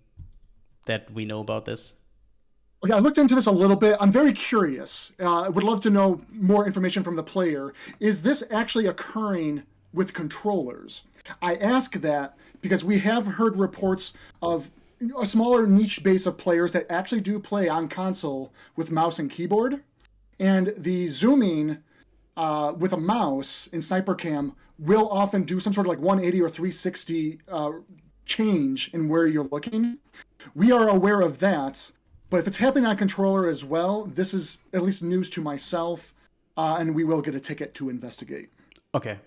that we know about this? Okay, I looked into this a little bit. I'm very curious. I would love to know more information from the player. Is this actually occurring with controllers? I ask that because we have heard reports of a smaller niche base of players that actually do play on console with mouse and keyboard. And the zooming with a mouse in Sniper Cam will often do some sort of like 180 or 360 change in where you're looking. We are aware of that, but if it's happening on controller as well, this is at least news to myself, and we will get a ticket to investigate. Okay.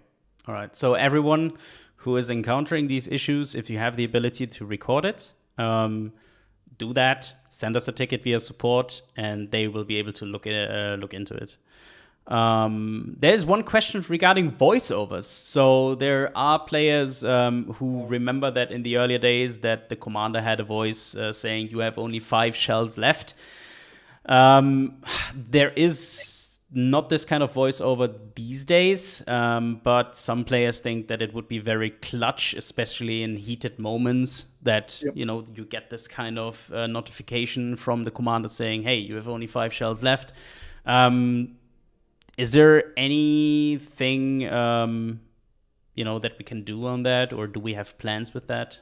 All right. So everyone who is encountering these issues, if you have the ability to record it, do that. Send us a ticket via support, and they will be able to look into it. There's one question regarding voiceovers. So there are players who remember that in the earlier days that the commander had a voice saying you have only 5 shells left. There is not this kind of voiceover these days, but some players think that it would be very clutch, especially in heated moments, that you get this kind of notification from the commander saying, hey, you have only 5 shells left. Is there anything that we can do on that, or do we have plans with that?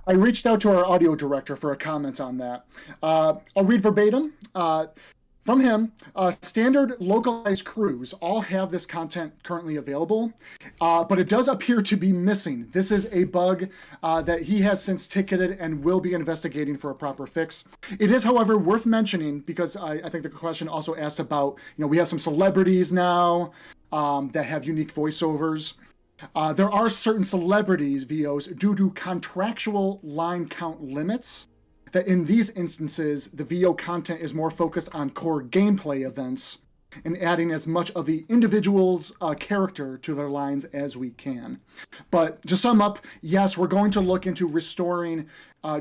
I reached out to our audio director for a comment on that. I'll read verbatim. From him, standard localized crews all have this content currently available, but it does appear to be missing. This is a bug that he has since ticketed and will be investigating for a proper fix. It is, however, worth mentioning, because I think the question also asked about, we have some celebrities now that have unique voiceovers. There are certain celebrities, VOs, due to contractual line count limits, that in these instances, the VO content is more focused on core gameplay events and adding as much of the individual's character to their lines as we can. But to sum up, yes, we're going to look into restoring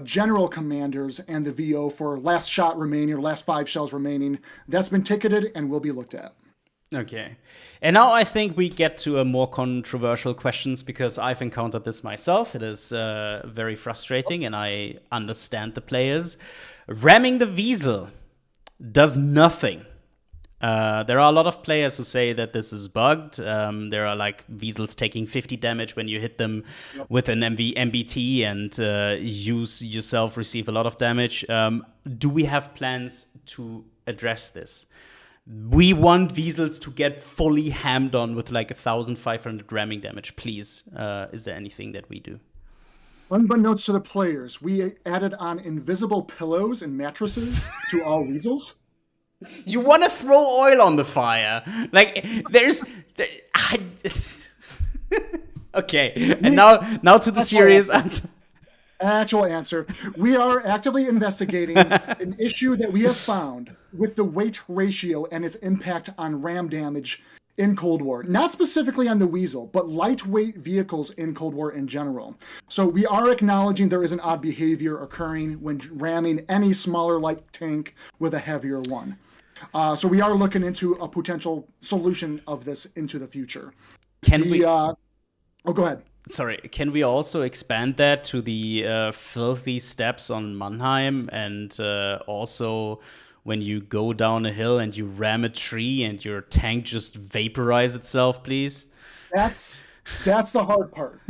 general commanders and the VO for last shot remaining, or last 5 shells remaining. That's been ticketed and will be looked at. Okay. And now I think we get to a more controversial questions, because I've encountered this myself. It is very frustrating, and I understand the players. Ramming the Weasel does nothing. There are a lot of players who say that this is bugged. There are like Weasels taking 50 damage when you hit them with an MBT, and you yourself receive a lot of damage. Do we have plans to address this? We want Weasels to get fully hammed on with like 1,500 ramming damage, please. Is there anything that we do? Unbeknownst to the players, we added on invisible pillows and mattresses to all Weasels. You want to throw oil on the fire. Like, Okay, and now to the serious answer. Actual answer. We are actively investigating an issue that we have found with the weight ratio and its impact on ram damage in Cold War. Not specifically on the Weasel, but lightweight vehicles in Cold War in general. So we are acknowledging there is an odd behavior occurring when ramming any smaller light tank with a heavier one. So we are looking into a potential solution of this into the future. Go ahead. Sorry, can we also expand that to the filthy steps on Mannheim, and also when you go down a hill and you ram a tree and your tank just vaporize itself, please? That's the hard part.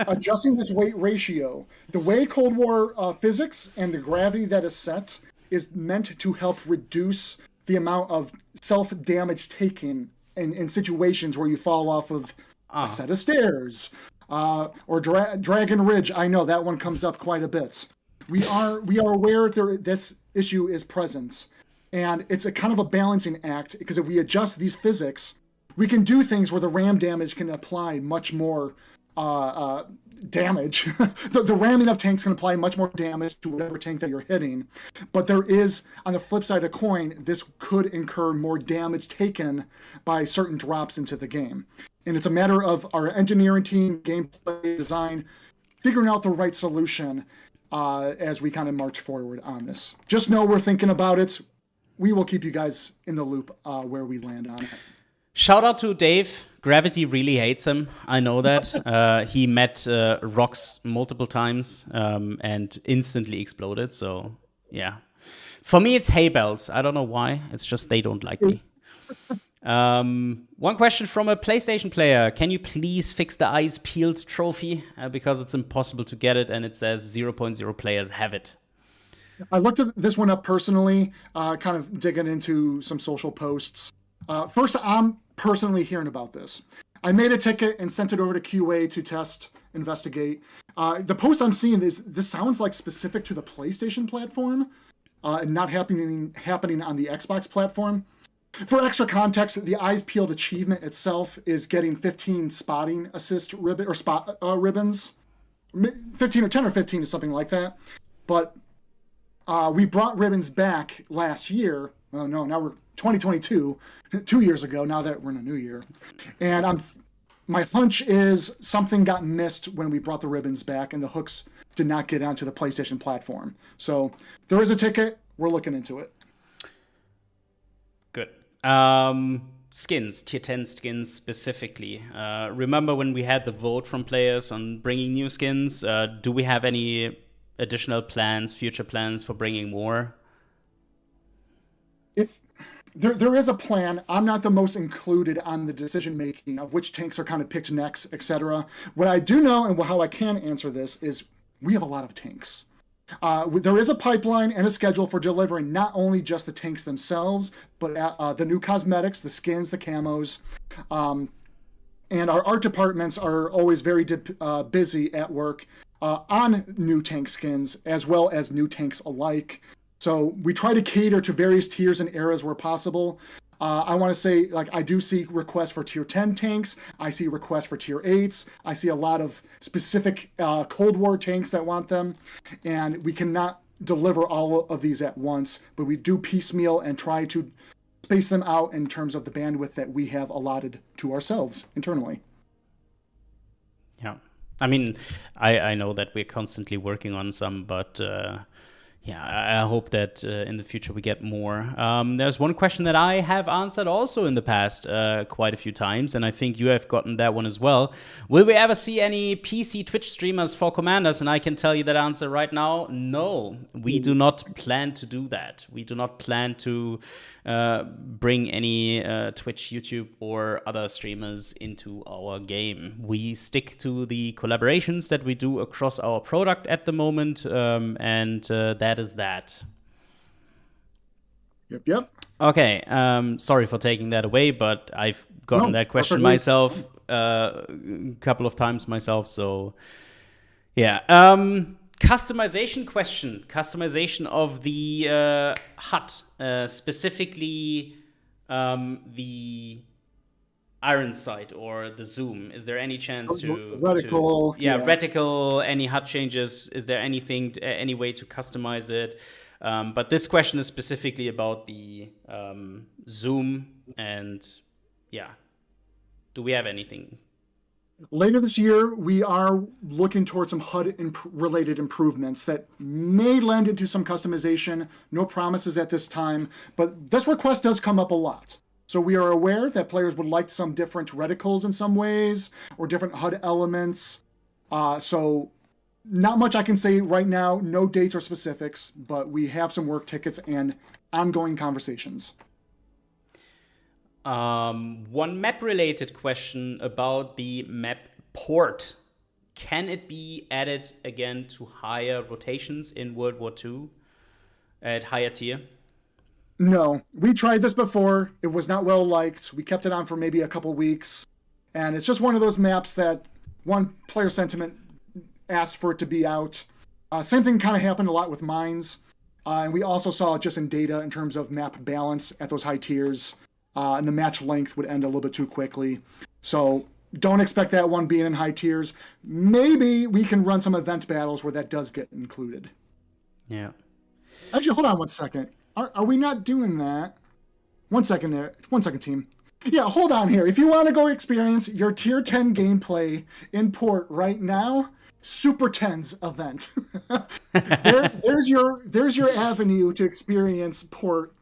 Adjusting this weight ratio. The way Cold War physics and the gravity that is set is meant to help reduce the amount of self-damage taken in situations where you fall off of a set of stairs. Or Dragon Ridge. I know that one comes up quite a bit. We are aware this issue is present, and it's a kind of a balancing act, because if we adjust these physics, we can do things where the ram damage can apply much more damage. the ramming of tanks can apply much more damage to whatever tank that you're hitting. But there is, on the flip side of the coin, this could incur more damage taken by certain drops into the game. And it's a matter of our engineering team, gameplay design, figuring out the right solution as we kind of march forward on this. Just know we're thinking about it. We will keep you guys in the loop where we land on it. Shout out to Dave. Gravity really hates him. I know that. He met rocks multiple times and instantly exploded. So, yeah. For me, it's hay bells. I don't know why. It's just they don't like me. One question from a PlayStation player. Can you please fix the Eyes Peeled trophy? Because it's impossible to get it, and it says 0.0 players have it. I looked at this one up personally, kind of digging into some social posts. First, I'm personally hearing about this. I made a ticket and sent it over to QA to test, investigate. The post I'm seeing is, this sounds like specific to the PlayStation platform and not happening on the Xbox platform. For extra context, the Eyes Peeled achievement itself is getting 15 spotting assist ribbon or spot ribbons. 15 or 10 or 15 is something like that. But we brought ribbons back last year. Oh no, now we're 2022, 2 years ago. Now that we're in a new year, and my hunch is something got missed when we brought the ribbons back, and the hooks did not get onto the PlayStation platform. So there is a ticket. We're looking into it. Good. Skins, tier 10 skins specifically. Remember when we had the vote from players on bringing new skins? Do we have any additional plans, future plans for bringing more? If there is a plan, I'm not the most included on the decision making of which tanks are kind of picked next, etc. What I do know and how I can answer this is we have a lot of tanks. There is a pipeline and a schedule for delivering not only just the tanks themselves, but the new cosmetics, the skins, the camos. And our art departments are always very busy at work on new tank skins, as well as new tanks alike. So we try to cater to various tiers and eras where possible. I want to say, like, I do see requests for tier 10 tanks. I see requests for tier 8s. I see a lot of specific Cold War tanks that want them. And we cannot deliver all of these at once, but we do piecemeal and try to space them out in terms of the bandwidth that we have allotted to ourselves internally. Yeah. I mean, I know that we're constantly working on some, but yeah, I hope that in the future we get more. There's one question that I have answered also in the past quite a few times, and I think you have gotten that one as well. Will we ever see any PC Twitch streamers for Commanders? And I can tell you that answer right now, no. We do not plan to do that. We do not plan to bring any Twitch, YouTube, or other streamers into our game. We stick to the collaborations that we do across our product at the moment, and that is that. Yep. Okay, sorry for taking that away, but I've gotten that question myself a couple of times myself, so yeah. Customization question. Customization of the HUD, specifically the iron sight or the zoom. Is there any chance to reticle? Reticle, any HUD changes? Is there anything, any way to customize it? But this question is specifically about the zoom, and yeah, do we have anything? Later this year, we are looking towards some HUD-related improvements that may lend into some customization. No promises at this time, but this request does come up a lot. So we are aware that players would like some different reticles in some ways, or different HUD elements. So not much I can say right now, no dates or specifics, but we have some work tickets and ongoing conversations. One map-related question about the map port. Can it be added again to higher rotations in World War II at higher tier? No, we tried this before. It was not well liked. We kept it on for maybe a couple weeks. And it's just one of those maps that one player sentiment asked for it to be out. Same thing kind of happened a lot with mines. And we also saw it just in data in terms of map balance at those high tiers. And the match length would end a little bit too quickly. So don't expect that one being in high tiers. Maybe we can run some event battles where that does get included. Yeah. Actually, hold on one second. Are we not doing that? 1 second there. 1 second, team. Yeah, hold on here. If you want to go experience your tier 10 gameplay in port right now, Super 10's event. there's your avenue to experience port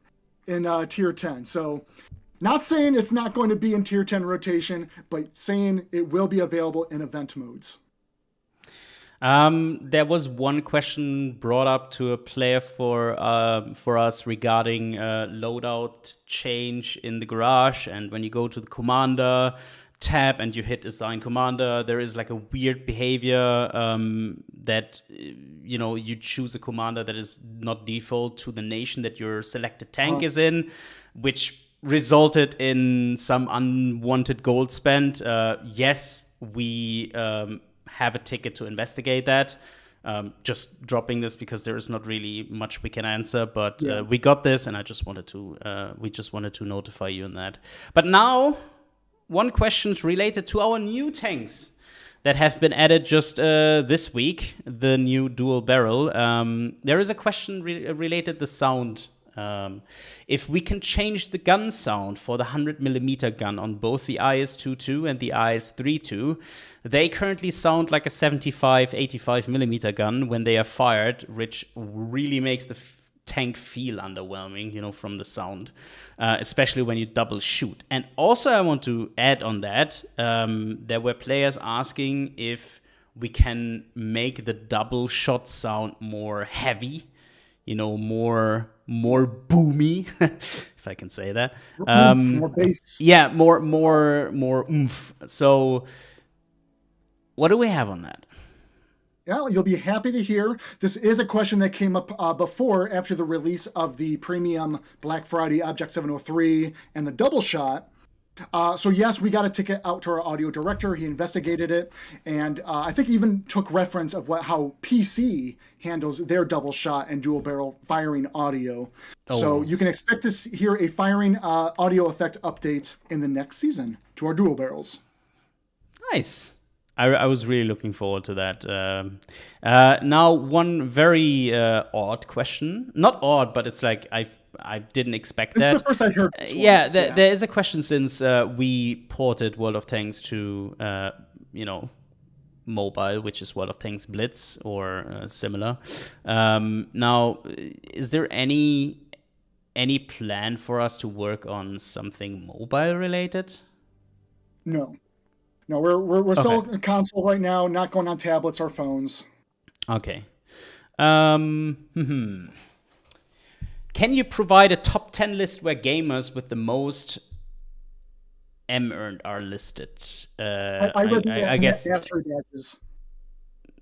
in tier 10. So not saying it's not going to be in tier 10 rotation, but saying it will be available in event modes. There was one question brought up to a player for us regarding loadout change in the garage, and when you go to the commander tab and you hit assign commander, there is like a weird behavior that you choose a commander that is not default to the nation that your selected tank is in, which resulted in some unwanted gold spent. Yes, we have a ticket to investigate that. just dropping this because there is not really much we can answer, but we got this, and I just wanted to we just wanted to notify you on that. But now, one question related to our new tanks that have been added just this week, the new dual barrel. There is a question related to the sound. If we can change the gun sound for the 100mm gun on both the IS-22 and the IS-32, they currently sound like a 75, 85mm gun when they are fired, which really makes the tank feel underwhelming, from the sound, especially when you double shoot. And also I want to add on that, there were players asking if we can make the double shot sound more heavy, more boomy, if I can say that. More bass. Yeah, more oomph. So what do we have on that? Yeah, you'll be happy to hear. This is a question that came up before, after the release of the premium Black Friday Object 703 and the double shot. So yes, we got a ticket out to our audio director. He investigated it, and I think even took reference of how PC handles their double shot and dual barrel firing audio. Oh. So you can expect to hear a firing audio effect update in the next season to our dual barrels. Nice. I was really looking forward to that. Now, one very odd question. Not odd, but it's like I didn't expect that. It's the first I heard this one. There is a question since we ported World of Tanks to, mobile, which is World of Tanks Blitz or similar. Now, is there any plan for us to work on something mobile related? No. No, we're still a console right now, not going on tablets or phones. Okay. Can you provide a top 10 list where gamers with the most M earned are listed? I guess mastery badges.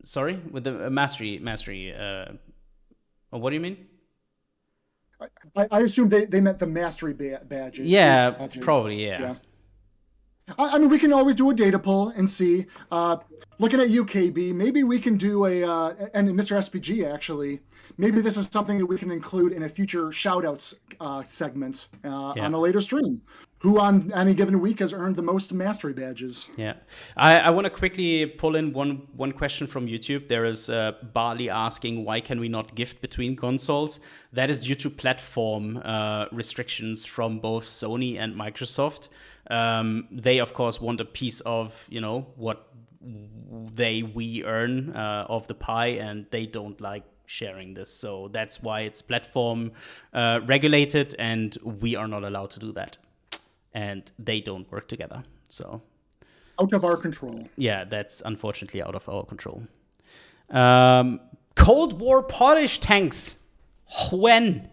Sorry, with the mastery. What do you mean? I assume they meant the mastery badges. Yeah, probably. Yeah. I mean, we can always do a data poll and see. Looking at UKB, maybe we can do and Mr. SPG actually, maybe this is something that we can include in a future shoutouts segment on a later stream. Who on any given week has earned the most mastery badges? Yeah, I want to quickly pull in one question from YouTube. There is Barley asking, why can we not gift between consoles? That is due to platform restrictions from both Sony and Microsoft. They of course want a piece of what we earn of the pie, and they don't like sharing this. So that's why it's platform regulated, and we are not allowed to do that. And they don't work together. So out of our control. Yeah, that's unfortunately out of our control. Cold War Polish tanks. When?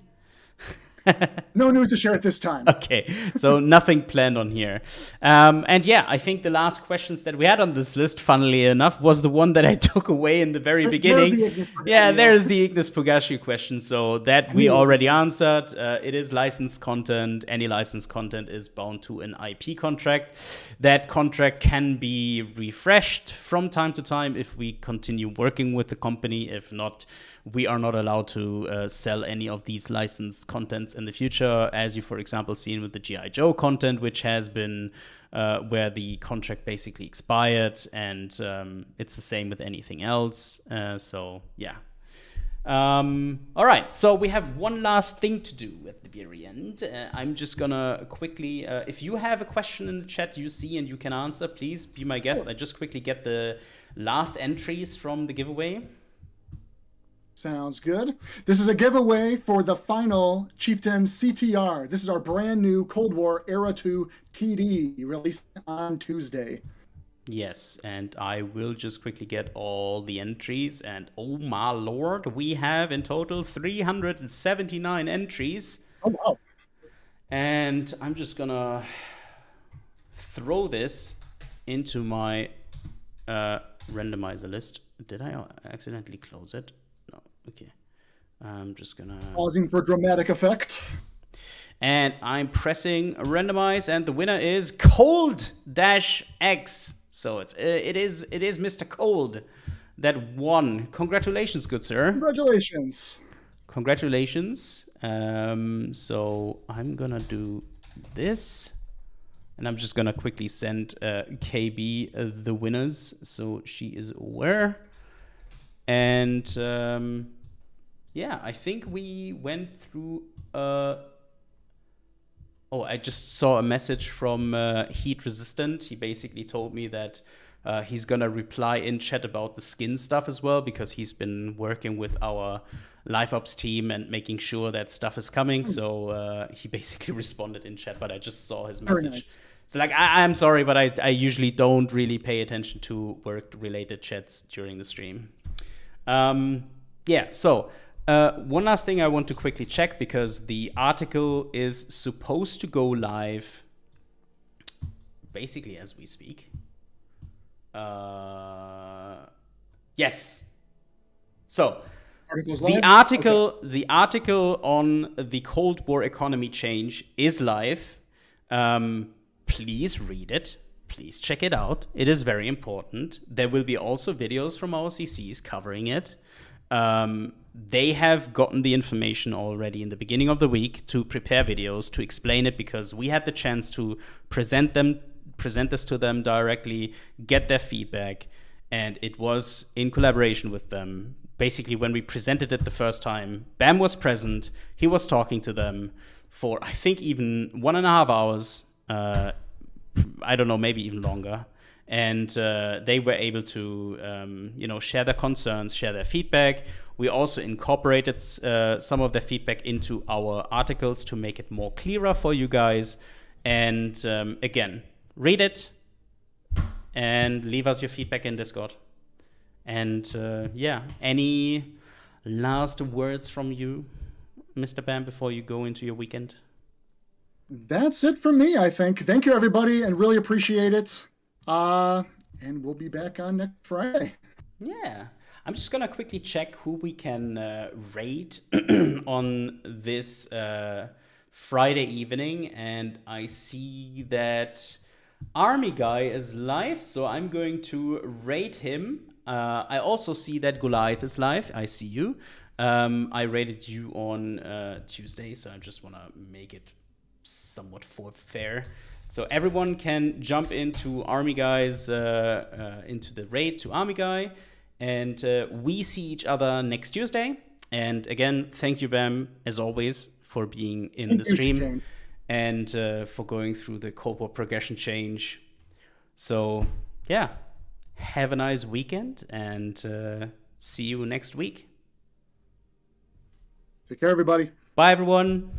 No news to share at this time. Okay, so nothing planned on here. And yeah, I think the last questions that we had on this list, funnily enough, was the one that I took away in the very beginning. There's the Ignis Pugashi question. So that we already answered. It is licensed content. Any licensed content is bound to an IP contract. That contract can be refreshed from time to time if we continue working with the company. If not, we are not allowed to sell any of these licensed contents in the future, as you, for example, seen with the G.I. Joe content, which has been where the contract basically expired, and it's the same with anything else. So, yeah. All right, so we have one last thing to do at the very end. I'm just gonna quickly, if you have a question in the chat you see and you can answer, please be my guest. I just quickly get the last entries from the giveaway. Sounds good. This is a giveaway for the final Chieftain CTR. This is our brand new Cold War Era 2 TD released on Tuesday. Yes, and I will just quickly get all the entries. And oh my lord, we have in total 379 entries. Oh, wow. And I'm just gonna throw this into my randomizer list. Did I accidentally close it? No, okay. I'm just gonna... Pausing for dramatic effect. And I'm pressing randomize, and the winner is Cold-X. So it is Mr. Cold. that won. Congratulations, good sir. Congratulations. Congratulations. So I'm gonna do this, and I'm just gonna quickly send KB the winners so she is aware. And yeah, I think we went through. Oh, I just saw a message from Heat Resistant. He basically told me that he's gonna reply in chat about the skin stuff as well, because he's been working with our live ops team and making sure that stuff is coming. So he basically responded in chat, but I just saw his message. Nice. So like, I'm sorry, but I usually don't really pay attention to work-related chats during the stream. Yeah, so one last thing I want to quickly check, because the article is supposed to go live basically as we speak. Yes. So the article on the Cold War economy change is live. Please read it. Please check it out. It is very important. There will be also videos from our CCs covering it. They have gotten the information already in the beginning of the week to prepare videos to explain it, because we had the chance to present this to them directly, get their feedback, and it was in collaboration with them. Basically, when we presented it the first time, Bam was present. He was talking to them for, I think, even 1.5 hours. I don't know, maybe even longer. And they were able to, share their concerns, share their feedback. We also incorporated some of their feedback into our articles to make it more clearer for you guys. And again, read it and leave us your feedback in Discord. And yeah, any last words from you, Mr. Bam, before you go into your weekend? That's it for me, I think. Thank you, everybody, and really appreciate it. And we'll be back on next Friday. Yeah. I'm just going to quickly check who we can rate on this Friday evening. And I see that Army Guy is live, so I'm going to rate him. I also see that Goliath is live. I see you. I rated you on Tuesday, so I just want to make it somewhat fair. So everyone can jump into Army Guy's, into the raid to Army Guy. And we see each other next Tuesday. And again, thank you, Bam, as always, for being in the stream and for going through the Cold War progression change. So, yeah, have a nice weekend and see you next week. Take care, everybody. Bye, everyone.